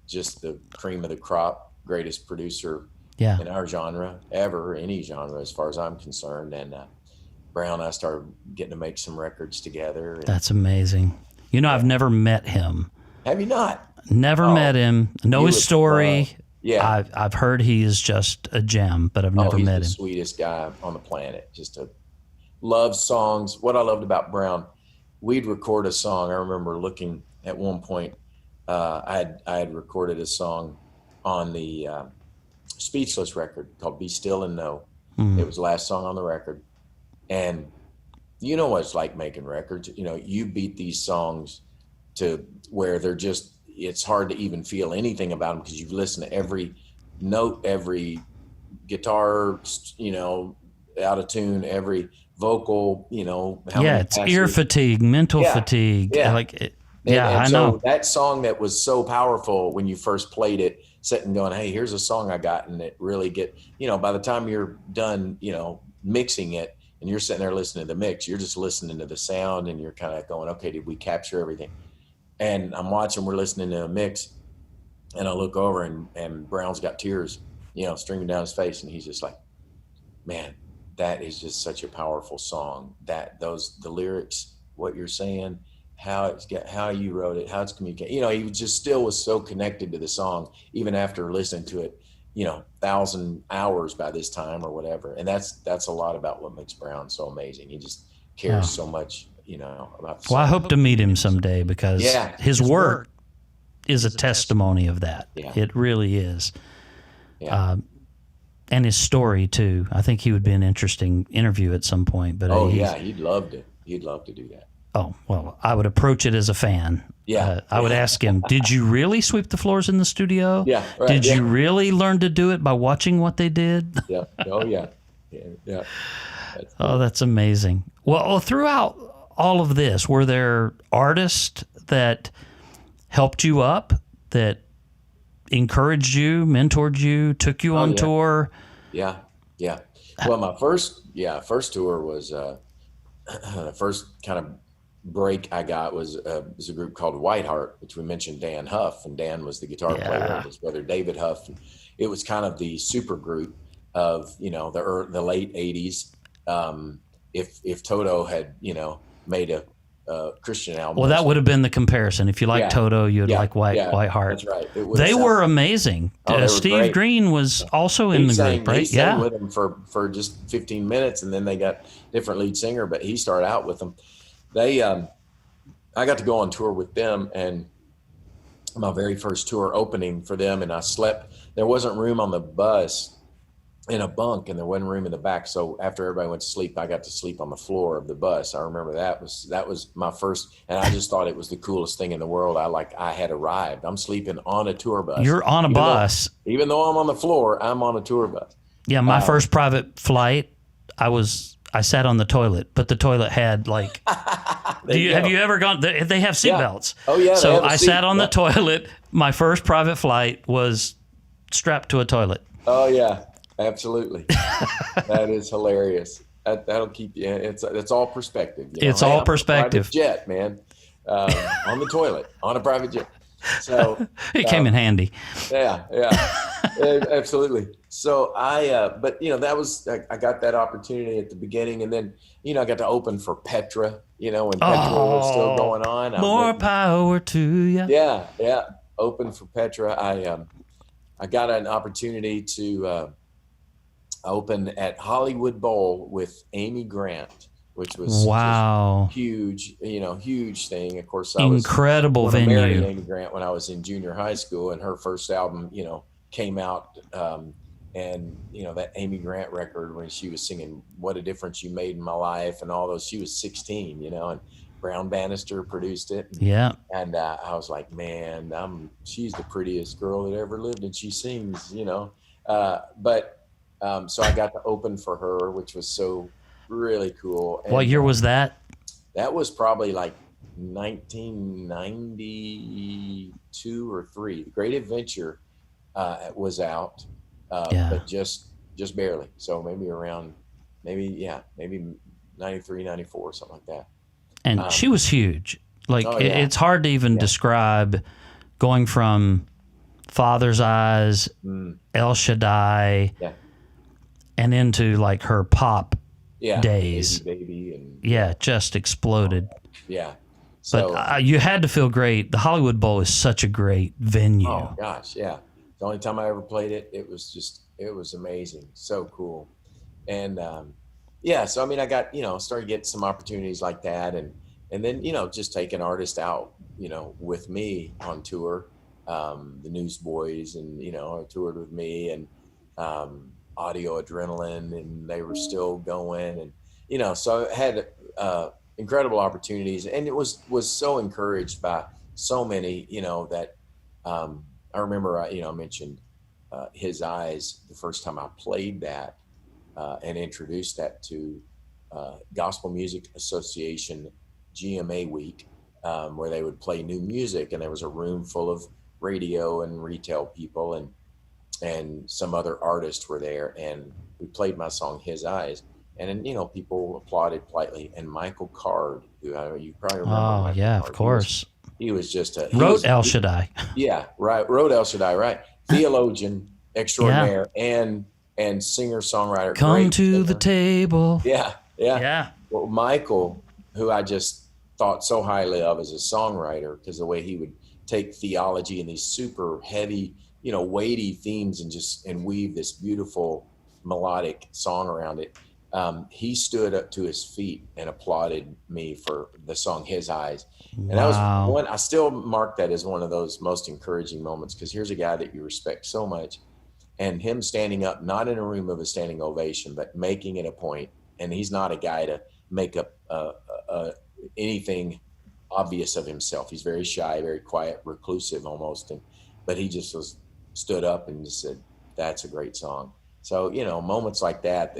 just the cream of the crop, greatest producer in our genre ever, any genre as far as I'm concerned. And Brown and I started getting to make some records together. That's amazing. I've never met him. Have you not? Never met him. Know his story. Yeah. I've heard he is just a gem, but I've never met him. He's the sweetest guy on the planet. Just loves songs. What I loved about Brown, we'd record a song. I remember looking at one point, I had recorded a song on the Speechless record called Be Still and Know. Mm. It was the last song on the record. And you know what it's like making records. You beat these songs to where it's hard to even feel anything about them because you've listened to every note, every guitar, out of tune, every vocal, how many it's passages. ear fatigue, mental fatigue. Yeah. I So know. that song that was so powerful when you first played it, sitting going, hey, here's a song I got, and it really by the time you're done, mixing it, and you're sitting there listening to the mix, you're just listening to the sound, and you're kind of going, okay, did we capture everything? And I'm watching, we're listening to a mix, and I look over, and Brown's got tears, streaming down his face, and he's just like, man, that is just such a powerful song. The lyrics, what you're saying, how you wrote it, how it's communicated. He just still was so connected to the song, even after listening to it, 1,000 hours by this time or whatever. And that's a lot about what makes Brown so amazing. He just cares so much, about the song. Well, I hope to meet him someday, because his work is a testimony of that. Yeah. It really is. Yeah. And his story too. I think he would be an interesting interview at some point. But he'd love to. He'd love to do that. Oh, well, I would approach it as a fan. Yeah. I would ask him, did you really sweep the floors in the studio? Yeah. Right, did you really learn to do it by watching what they did? Yeah. Oh, yeah. Yeah. That's amazing. Well, throughout all of this, were there artists that helped you up, that encouraged you, mentored you, took you on tour? Yeah. Yeah. Well, my first tour was, the first kind of break I got was a group called Whiteheart, which we mentioned Dan Huff, and Dan was the guitar player of his brother David Huff. And it was kind of the super group of the late '80s. If Toto had made a Christian album, well, that would have been the comparison. If you like Toto, you'd like Whiteheart. That's right. They were amazing. Steve great. Green was also in the group, right? He sang with them for just 15 minutes, and then they got different lead singer, but he started out with them. I got to go on tour with them, and my very first tour opening for them, and I slept. There wasn't room on the bus in a bunk, and there wasn't room in the back. So after everybody went to sleep, I got to sleep on the floor of the bus. I remember that was my first, and I just thought it was the coolest thing in the world. I had arrived. I'm sleeping on a tour bus. You're on a bus. Even though I'm on the floor, I'm on a tour bus. Yeah, my first private flight, I sat on the toilet, but the toilet had like. Have you ever gone? They have seatbelts. Oh yeah. So I sat on the toilet. My first private flight was strapped to a toilet. Oh yeah, absolutely. That is hilarious. That'll keep you. It's all perspective. It's all perspective. Jet, man, on the toilet on a private jet. So it came in handy. Yeah, absolutely. So but that was, I got that opportunity at the beginning, and then I got to open for Petra. When Petra was still going on. More power to you. Yeah. Open for Petra. I got an opportunity to open at Hollywood Bowl with Amy Grant, which was just huge, huge thing. Of course, I was incredible venue. Married Amy Grant when I was in junior high school, and her first album, came out, and that Amy Grant record when she was singing "What a Difference You Made in My Life" and all those. She was 16, and Brown Bannister produced it. And I was like, man, she's the prettiest girl that ever lived, and she sings, But so I got to open for her, which was so really cool. And what year was that? That was probably like 1992 or 3. The Great Adventure was out, but just barely. So maybe around, maybe 93, 94, something like that. And she was huge. Like it's hard to even describe going from Father's Eyes, El Shaddai, and into like her pop days. Baby and just exploded. So, but you had to feel great. The Hollywood Bowl is such a great venue. Oh gosh, yeah. The only time I ever played it, it was amazing. So cool. And so I mean, I got, started getting some opportunities like that, and then, just taking artists out, with me on tour. The Newsboys, and toured with me, and Audio Adrenaline, and they were still going, and so I had incredible opportunities, and it was so encouraged by so many, that I remember I mentioned His Eyes, the first time I played that and introduced that to Gospel Music Association GMA week, where they would play new music, and there was a room full of radio and retail people, and some other artists were there, and we played my song His Eyes, and then, you know, people applauded politely. And Michael Card, who you probably remember. Oh, Michael yeah, Card. of course. He was just a Wrote El Shaddai. Yeah, right. Wrote El Shaddai, right? Theologian extraordinaire, and singer songwriter. Come to the table. Yeah. Well, Michael, who I just thought so highly of as a songwriter, because the way he would take theology and these super heavy, you know, weighty themes and weave this beautiful melodic song around it. He stood up to his feet and applauded me for the song His Eyes. And that was one, I still mark that as one of those most encouraging moments, because here's a guy that you respect so much, and him standing up, not in a room of a standing ovation, but making it a point. And he's not a guy to make up anything obvious of himself. He's very shy, very quiet, reclusive almost. But he just stood up and just said, "That's a great song." So, you know, moments like that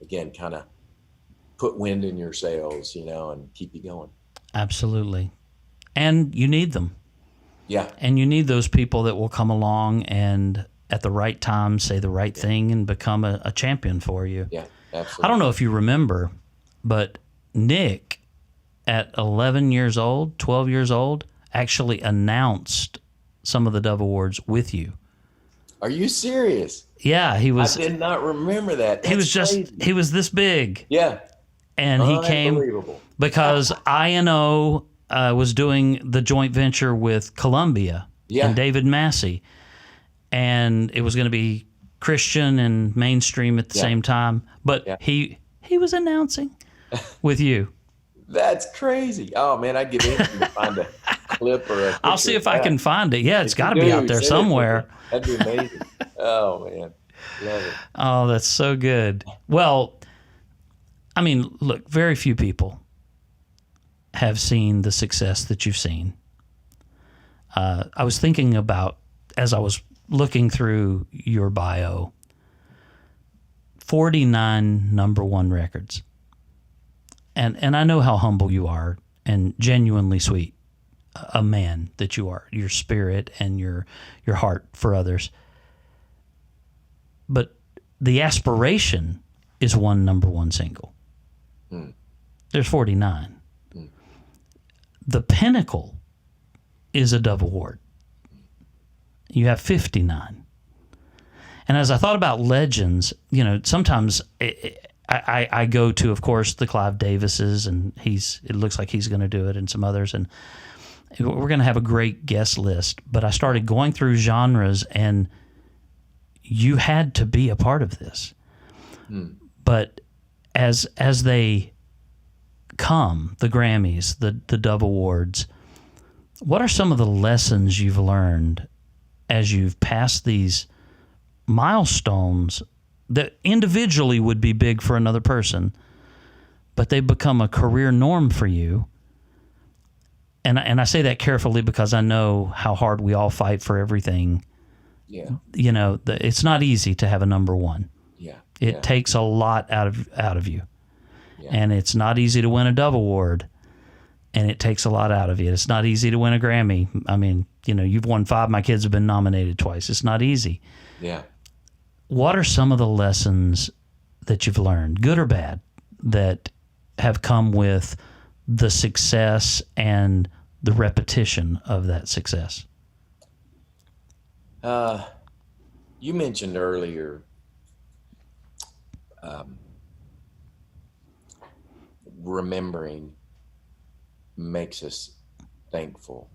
again, kind of put wind in your sails, you know, and keep you going. Absolutely. And you need them. Yeah. And you need those people that will come along and at the right time say the right thing and become a champion for you. Yeah, absolutely. I don't know if you remember, but Nick, at 11 years old, 12 years old, actually announced some of the Dove Awards with you. Are you serious? Yeah, he was. I did not remember that. That's he was crazy. he was this big. Yeah. And he came because INO was doing the joint venture with Columbia and David Massey. And it was going to be Christian and mainstream at the same time. But he was announcing with you. That's crazy. Oh, man, I'd give anything to find a clip or a picture. I'll see if I can find it. Yeah, it's got to be out there somewhere. That'd be amazing. Oh, man. Love it. Oh, that's so good. Well, I mean, look, very few people have seen the success that you've seen. I was thinking about, as I was looking through your bio, 49 number one records. And I know how humble you are and genuinely sweet a man that you are, your spirit and your heart for others. But the aspiration is one number one single. There's 49. The pinnacle is a Dove Award. You have 59. And as I thought about legends, you know, sometimes I go to, of course, the Clive Davises, and it looks like he's going to do it, and some others, and we're going to have a great guest list. But I started going through genres, and you had to be a part of this. But as they come, the Grammys, the Dove Awards, what are some of the lessons you've learned as you've passed these milestones that individually would be big for another person, but they become a career norm for you? And I say that carefully because I know how hard we all fight for everything. Yeah. You know, it's not easy to have a number one. Yeah. It takes a lot out of you. Yeah. And it's not easy to win a Dove Award, and it takes a lot out of you. It's not easy to win a Grammy. I mean, you know, you've won 5. My kids have been nominated twice. It's not easy. Yeah. What are some of the lessons that you've learned, good or bad, that have come with the success and the repetition of that success? You mentioned earlier remembering makes us thankful,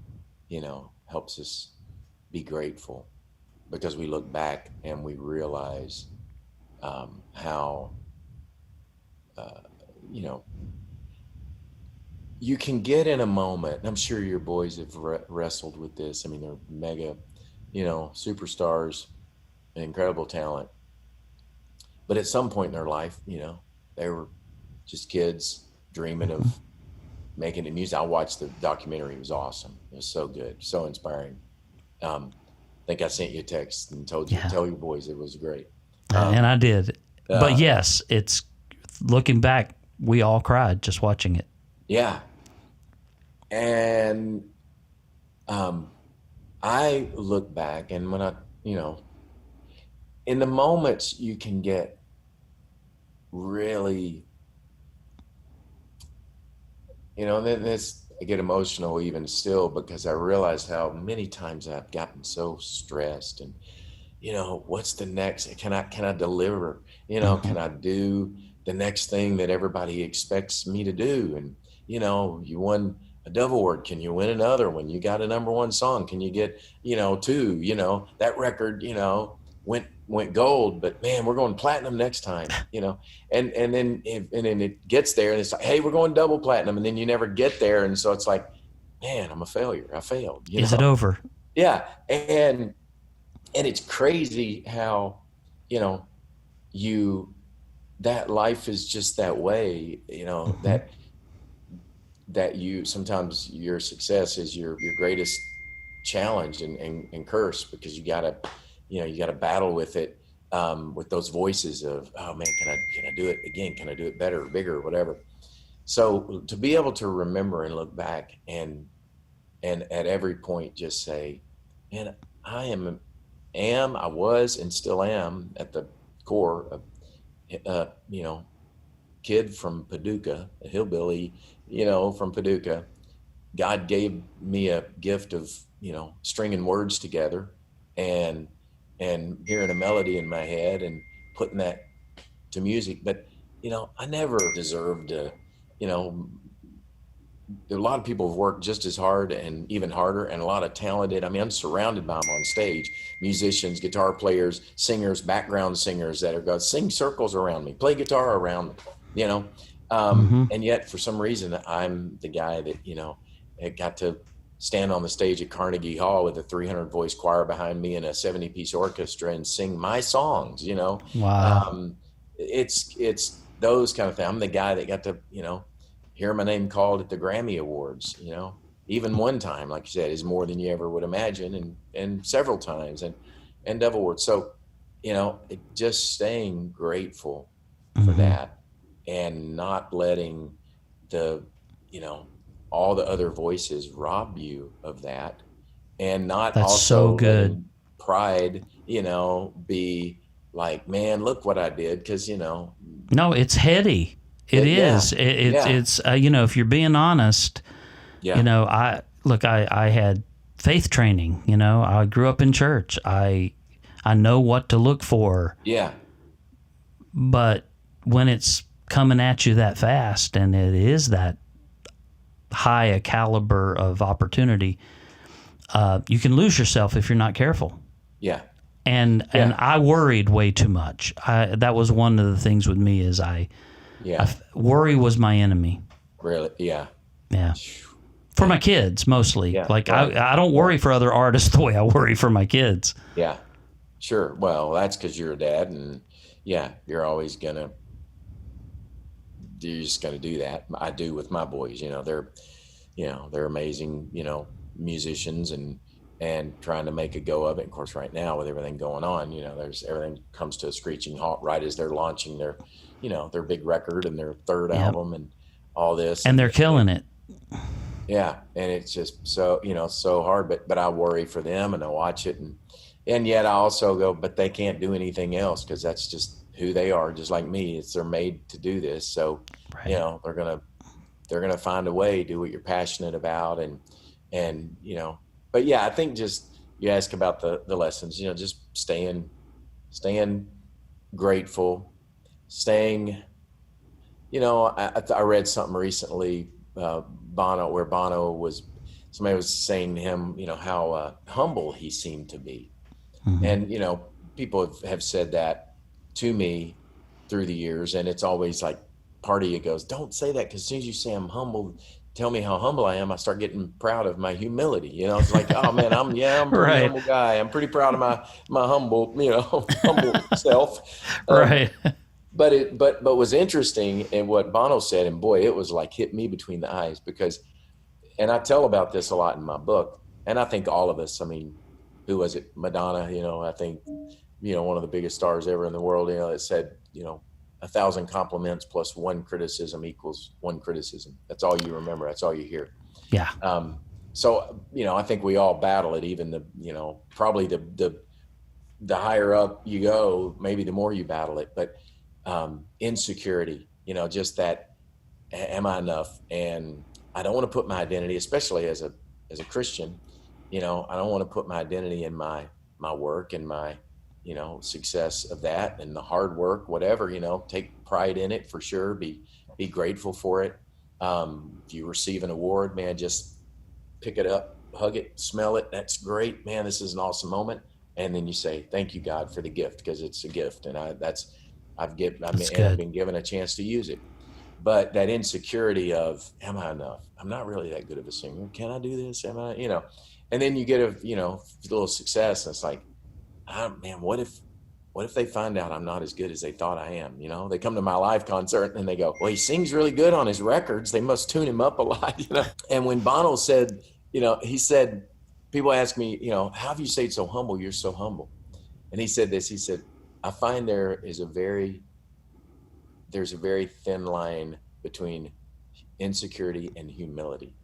you know, helps us be grateful, because we look back and we realize how, you know, you can get in a moment. I'm sure your boys have wrestled with this. I mean, they're mega, you know, superstars and incredible talent. But at some point in their life, you know, they were just kids dreaming of making the music. I watched the documentary. It was awesome. It was so good, so inspiring. think I sent you a text and told you, tell your boys it was great. And I did. But yes, it's looking back, we all cried just watching it. Yeah. And I look back, and when I, in the moments you can get really, and then I get emotional even still, because I realize how many times I've gotten so stressed and, what's the next, can I deliver, can I do the next thing that everybody expects me to do? And, you won a Dove Award. Can you win another one? You got a #1 song. Can you get, 2, that record, went gold, but man, we're going platinum next time, and then it gets there and it's like, hey, we're going double platinum. And then you never get there. And so it's like, man, I'm a failure. I failed. Is it over? Yeah. And it's crazy how, that life is just that way, that you, sometimes your success is your greatest challenge and curse, because you gotta battle with it, with those voices of, oh man, can I do it again? Can I do it better, bigger, whatever? So to be able to remember and look back and at every point just say, man, I was and still am at the core of, kid from Paducah, a hillbilly, from Paducah. God gave me a gift of, stringing words together and hearing a melody in my head and putting that to music. But, I never deserved to, a lot of people have worked just as hard and even harder, and a lot of talented. I'm surrounded by them on stage, musicians, guitar players, singers, background singers that are going, sing circles around me, play guitar around me, and yet for some reason I'm the guy that, it got to stand on the stage at Carnegie Hall with a 300 voice choir behind me and a 70-piece orchestra and sing my songs, Wow. It's those kind of things. I'm the guy that got to, hear my name called at the Grammy Awards, even one time, like you said, is more than you ever would imagine, and several times and Dove Awards. So, just staying grateful for that and not letting the, all the other voices rob you of that, and not That's also so good. letting pride, be like, man, look what I did. 'Cause, No, it's heady. It is. It's if you're being honest, I had faith training, I grew up in church. I know what to look for. Yeah. But when it's coming at you that fast, and it is that high a caliber of opportunity, you can lose yourself if you're not careful. Yeah. And I worried way too much. That was one of the things with me is worry was my enemy. Really? Yeah. Yeah. For my kids, mostly. Yeah, like, right. I don't worry for other artists the way I worry for my kids. Yeah. Sure. Well, that's because you're a dad, and you're always you're just gonna do that. I do with my boys. They're amazing, musicians and trying to make a go of it. Of course, right now with everything going on, there's everything comes to a screeching halt right as they're launching their big record and their third album and all this. And they're killing it. Yeah. And it's just so, so hard, but I worry for them, and I watch it, and yet I also go, but they can't do anything else, because that's just who they are, just like me. They're made to do this. So, right. they're going to find a way, do what you're passionate about. And, but yeah, I think just, you ask about the lessons, just staying grateful, staying, I read something recently, somebody was saying to him, how humble he seemed to be. And, people have said that to me through the years, and it's always like part of you goes, don't say that, because as soon as you say I'm humble, tell me how humble I am, I start getting proud of my humility. It's like, oh man, I'm a pretty right. humble guy. I'm pretty proud of my humble, humble self. Right. But what's interesting, and what Bono said, and boy, it was like hit me between the eyes, because, and I tell about this a lot in my book, and I think all of us, who was it? Madonna, I think, one of the biggest stars ever in the world, it said, 1,000 compliments plus one criticism equals one criticism. That's all you remember. That's all you hear. Yeah. So, I think we all battle it, even probably the higher up you go, maybe the more you battle it, but insecurity, just that, am I enough? And I don't want to put my identity, especially as a Christian, I don't want to put my identity in my work and my, success of that and the hard work, whatever, take pride in it for sure. Be grateful for it. If you receive an award, man, just pick it up, hug it, smell it. That's great, man. This is an awesome moment. And then you say, thank you, God, for the gift, because it's a gift. And I've been given a chance to use it. But that insecurity of, am I enough? I'm not really that good of a singer. Can I do this? Am I, and then you get a little success. And it's like, man, what if they find out I'm not as good as they thought I am? They come to my live concert and they go, well, he sings really good on his records. They must tune him up a lot, And when Bono said, he said, people ask me, how have you stayed so humble? You're so humble. And he said this, he said, I find there's a very thin line between insecurity and humility.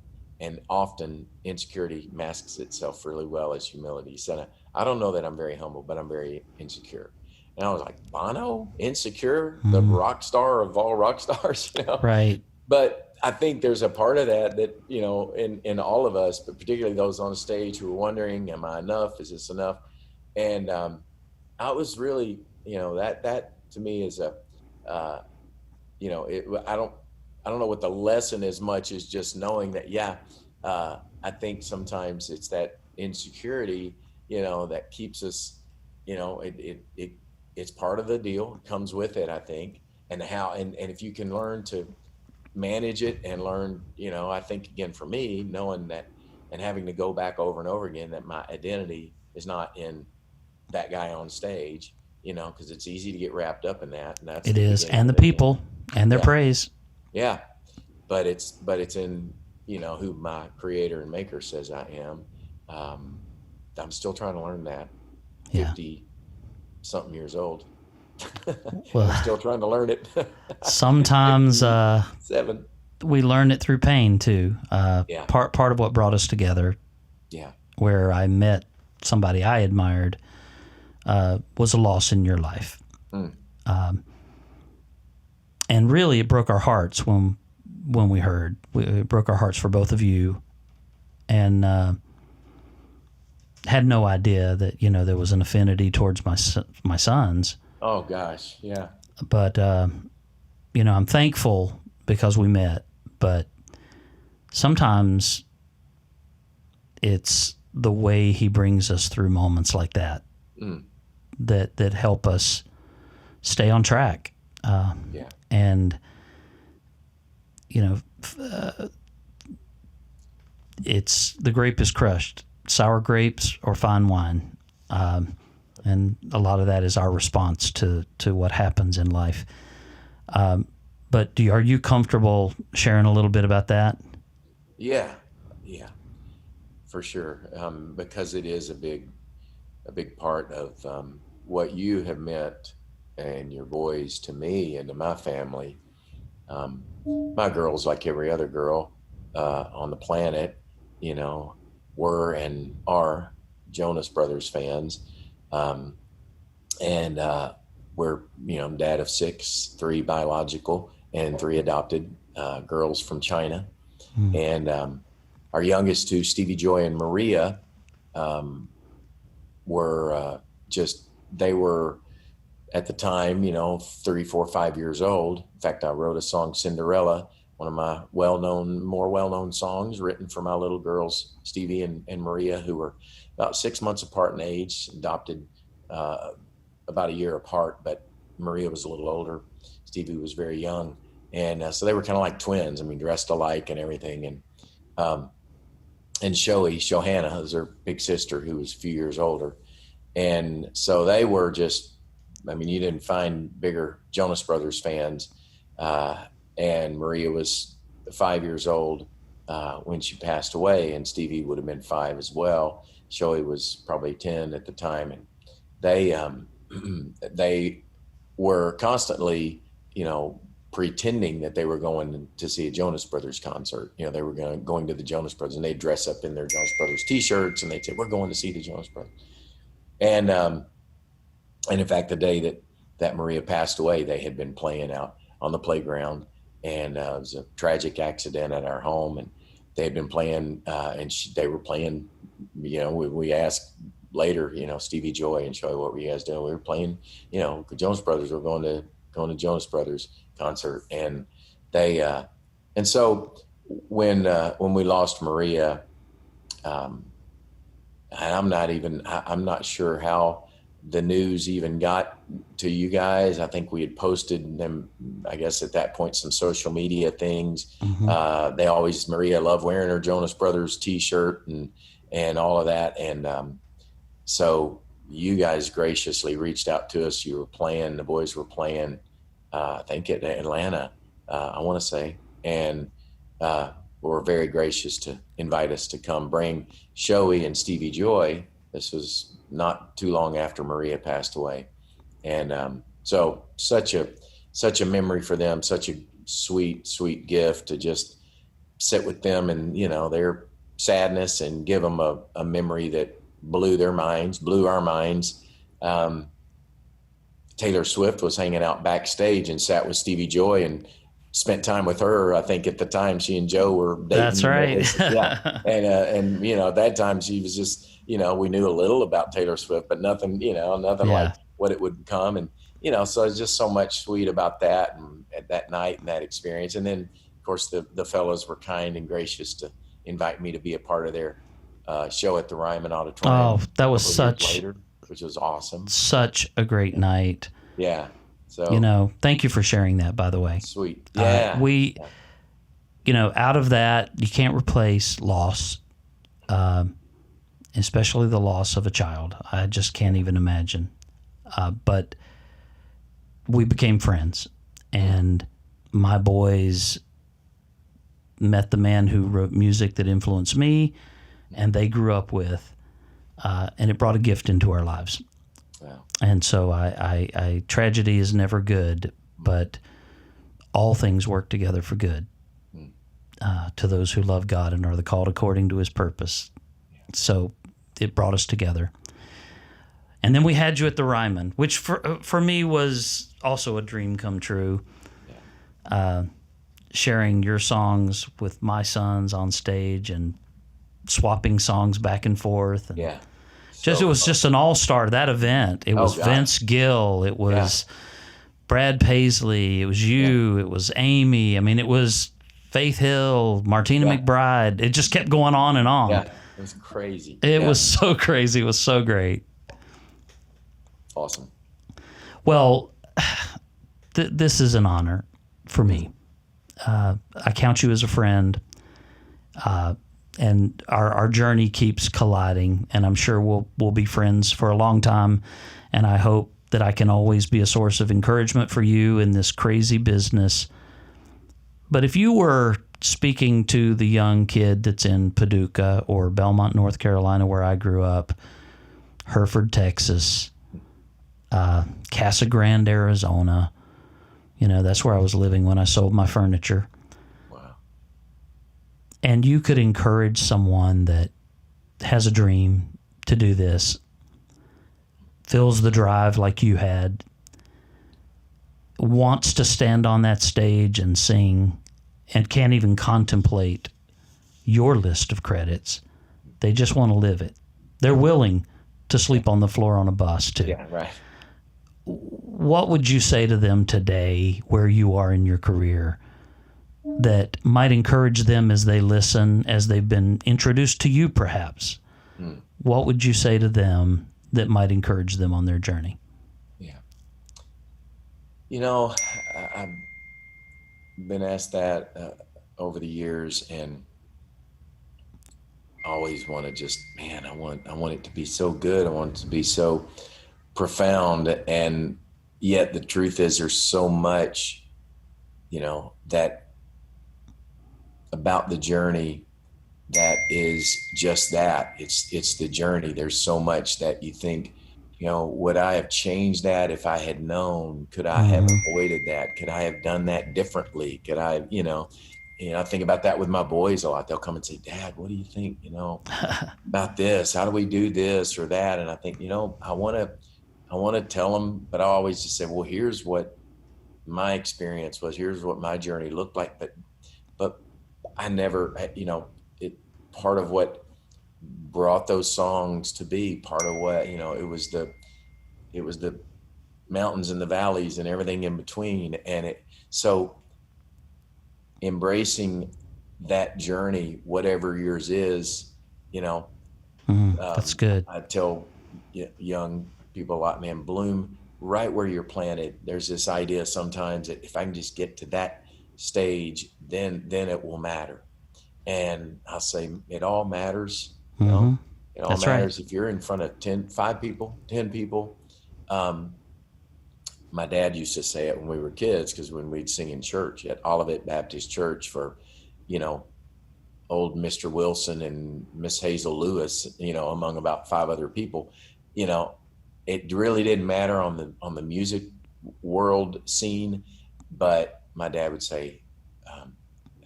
And often insecurity masks itself really well as humility. He said, I don't know that I'm very humble, but I'm very insecure. And I was like, Bono, insecure, the rock star of all rock stars, Right. But I think there's a part of that, in all of us, but particularly those on the stage who are wondering, am I enough? Is this enough? And I was really, that to me is I don't know what the lesson as much as just knowing that, I think sometimes it's that insecurity, that keeps us, it's part of the deal. It comes with it, I think. And if you can learn to manage it and learn, I think, again, for me, knowing that and having to go back over and over again, that my identity is not in that guy on stage, because it's easy to get wrapped up in that. And that's it is. And the people and their praise. Yeah. But it's in, who my creator and maker says I am. I'm still trying to learn that. 50 something years old. Well, I'm still trying to learn it. Sometimes 7. We learn it through pain too. Part of what brought us together. Yeah. Where I met somebody I admired was a loss in your life. And really it broke our hearts when we heard. It broke our hearts for both of you. And had no idea that, there was an affinity towards my sons. Oh gosh, yeah. But I'm thankful because we met. But sometimes it's the way he brings us through moments like that that help us stay on track. And it's the grape is crushed, sour grapes or fine wine. And a lot of that is our response to what happens in life. But are you comfortable sharing a little bit about that? Yeah, for sure. Because it is a big part of what you have meant and your boys to me and to my family. My girls, like every other girl on the planet, were and are Jonas Brothers fans. And we're, I'm dad of 6, 3 biological and 3 adopted girls from China. And our youngest 2, Stevie Joy and Maria, were they were at the time, 3, 4, 5 years old. In fact, I wrote a song, Cinderella, one of my more well-known songs written for my little girls, Stevie and Maria, who were about 6 months apart in age, adopted about a year apart, but Maria was a little older. Stevie was very young. And so they were kind of like twins. Dressed alike and everything. And Shohana was her big sister, who was a few years older. And so they were just, you didn't find bigger Jonas Brothers fans. And Maria was 5 years old when she passed away, and Stevie would have been 5 as well. Shoei was probably 10 at the time, and they they were constantly, pretending that they were going to see a Jonas Brothers concert. They were going to the Jonas Brothers, and they'd dress up in their Jonas Brothers T-shirts, and they'd say, "We're going to see the Jonas Brothers." And in fact, the day that Maria passed away, they had been playing out on the playground, and it was a tragic accident at our home, and they had been playing, and they were playing. We asked later, Stevie Joy and Shoei, "What were you guys doing?" "We were playing, the Jonas Brothers. We're going to Jonas Brothers concert." And they, and so when we lost Maria, and I'm not sure how the news even got to you guys. I think we had posted them, I guess at that point, some social media things. Mm-hmm. Maria loved wearing her Jonas Brothers T-shirt and all of that. And so you guys graciously reached out to us. You were playing, the boys were playing, I think at Atlanta, I want to say, and were very gracious to invite us to come bring Shoei and Stevie Joy. This was not too long after Maria passed away. And so such a memory for them, such a sweet, sweet gift to just sit with them and, their sadness and give them a memory that blew our minds. Taylor Swift was hanging out backstage and sat with Stevie Joy and spent time with her. I think at the time she and Joe were dating. That's right. Yeah. And at that time she was just, we knew a little about Taylor Swift, but nothing like what it would become. And, so it's just so much sweet about that and that night and that experience. And then of course the fellows were kind and gracious to invite me to be a part of their show at the Ryman Auditorium. Oh, that was later, which was awesome. Such a great night. Yeah. So, thank you for sharing that, by the way. Sweet. Yeah. Out of that, you can't replace loss, especially the loss of a child. I just can't even imagine. But we became friends, and my boys met the man who wrote music that influenced me, and they grew up with, and it brought a gift into our lives. Wow. And so I tragedy is never good, but all things work together for good to those who love God and are the called according to his purpose. Yeah. So it brought us together. And then we had you at the Ryman, which for me was also a dream come true. Yeah. Sharing your songs with my sons on stage and swapping songs back and forth. And yeah. It was just an all-star, that event. It was Vince Gill. It was Brad Paisley. It was you. It was Amy. I mean, it was Faith Hill, Martina McBride. It just kept going on and on. Yeah, it was crazy. It was so crazy. It was so great. Awesome. Well, this is an honor for me. I count you as a friend. And our journey keeps colliding, and I'm sure we'll be friends for a long time. And I hope that I can always be a source of encouragement for you in this crazy business. But if you were speaking to the young kid that's in Paducah or Belmont, North Carolina, where I grew up, Hereford, Texas, Casa Grande, Arizona, that's where I was living when I sold my furniture. And you could encourage someone that has a dream to do this, feels the drive like you had, wants to stand on that stage and sing, and can't even contemplate your list of credits. They just want to live it. They're willing to sleep on the floor on a bus, too. Yeah, right. What would you say to them today, where you are in your career, that might encourage them as they listen, as they've been introduced to you perhaps? What would you say to them that might encourage them on their journey? Yeah. I've been asked that over the years, and I always want to just, I want it to be so good. I want it to be so profound. And yet the truth is there's so much, that about the journey that is just that. It's the journey. There's so much that you think, would I have changed that if I had known? Could I have avoided that? Could I have done that differently? Could I, I think about that with my boys a lot. They'll come and say, Dad, what do you think, about this? How do we do this or that? And I think, I want to tell them, but I always just say, well, here's what my experience was. Here's what my journey looked like. But I never, part of what brought those songs to be, part of what, it was the mountains and the valleys and everything in between. And so embracing that journey, whatever yours is, that's good. I tell young people a lot, man, bloom right where you're planted. There's this idea sometimes that if I can just get to that stage, then it will matter. And I'll say it all matters. It all That's matters right. if you're in front of 10 people. My dad used to say it when we were kids, because when we'd sing in church at Olivet Baptist Church for, old Mr. Wilson and Miss Hazel Lewis, among about 5 other people, it really didn't matter on the music world scene. But my dad would say,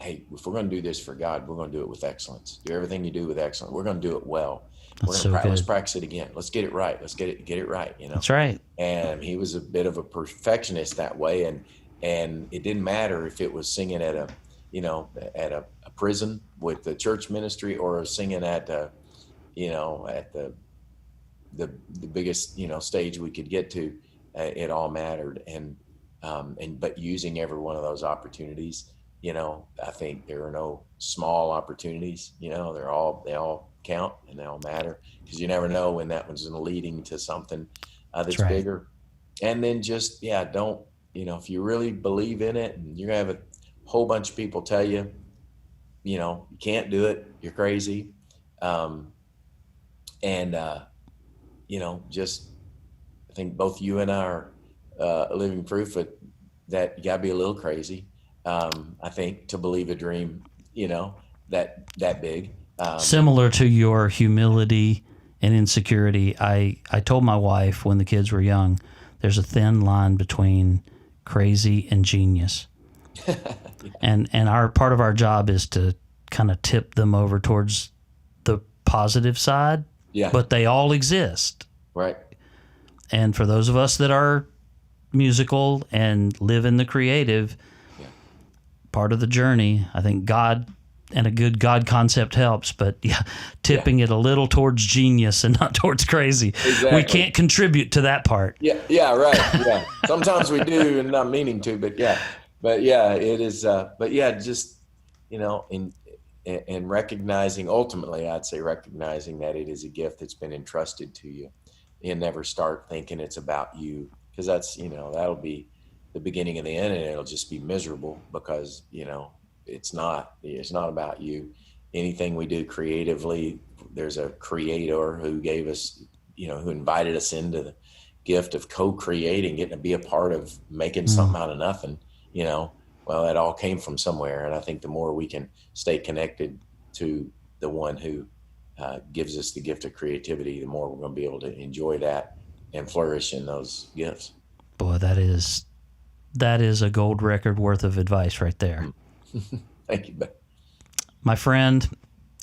hey, if we're going to do this for God, we're going to do it with excellence. Do everything you do with excellence. We're going to do it well. That's Let's practice it again. Let's get it right. Let's get it right. That's right. And he was a bit of a perfectionist that way. And it didn't matter if it was singing at a prison with the church ministry, or singing at the biggest, stage we could get to. It all mattered. But using every one of those opportunities, I think there are no small opportunities. they all count and they all matter, because you never know when that one's leading to something that's right. bigger. And then just, don't, if you really believe in it, and you're gonna have a whole bunch of people tell you, you can't do it, you're crazy. Just, I think both you and I are living proof that you gotta be a little crazy. I think, to believe a dream, that big. Similar to your humility and insecurity, I told my wife when the kids were young, there's a thin line between crazy and genius. And our part of our job is to kind of tip them over towards the positive side. Yeah. But they all exist. Right. And for those of us that are musical and live in the creative, part of the journey, I think God and a good God concept helps, but tipping it a little towards genius and not towards crazy. Exactly. We can't contribute to that part. Yeah, right. Yeah. Sometimes we do and not meaning to, but it is. Just, in recognizing, ultimately, I'd say recognizing that it is a gift that's been entrusted to you, and never start thinking it's about you, because that's, that'll be the beginning of the end, and it'll just be miserable, because, it's not about you. Anything we do creatively, there's a creator who gave us, who invited us into the gift of co-creating, getting to be a part of making something out of nothing. Well, that all came from somewhere. And I think the more we can stay connected to the one who gives us the gift of creativity, the more we're going to be able to enjoy that and flourish in those gifts. Boy, that is a gold record worth of advice right there. Thank you, Ben. My friend,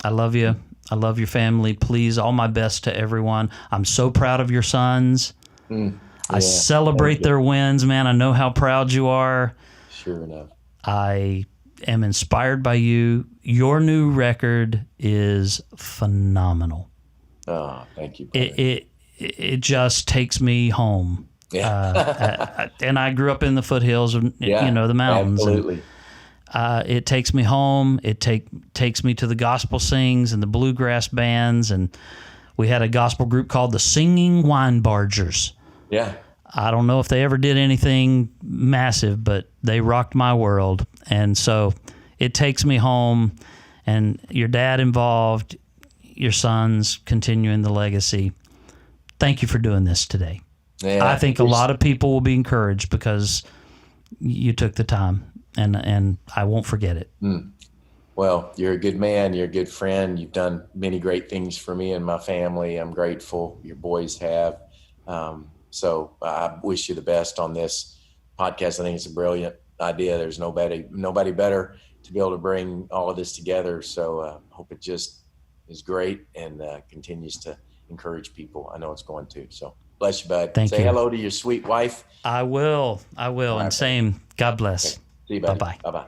I love you. I love your family. Please, all my best to everyone. I'm so proud of your sons. I celebrate their wins, man. I know how proud you are. Sure enough. I am inspired by you. Your new record is phenomenal. Oh, thank you. It just takes me home. Yeah. And I grew up in the foothills of the mountains. Absolutely. And, it takes me home. It takes me to the gospel sings and the bluegrass bands, and we had a gospel group called the Singing Wine Bargers. Yeah. I don't know if they ever did anything massive, but they rocked my world. And so it takes me home, and your dad involved, your sons continuing the legacy. Thank you for doing this today. Yeah, I think a lot of people will be encouraged because you took the time, and I won't forget it. Well, you're a good man. You're a good friend. You've done many great things for me and my family. I'm grateful. Your boys have. So I wish you the best on this podcast. I think it's a brilliant idea. There's nobody better to be able to bring all of this together. So hope it just is great and continues to encourage people. I know it's going to. So bless you, bud. Thank Say you. hello to your sweet wife. I will. All right, And same. God bless. Okay. See you, buddy. Bye-bye. Bye-bye.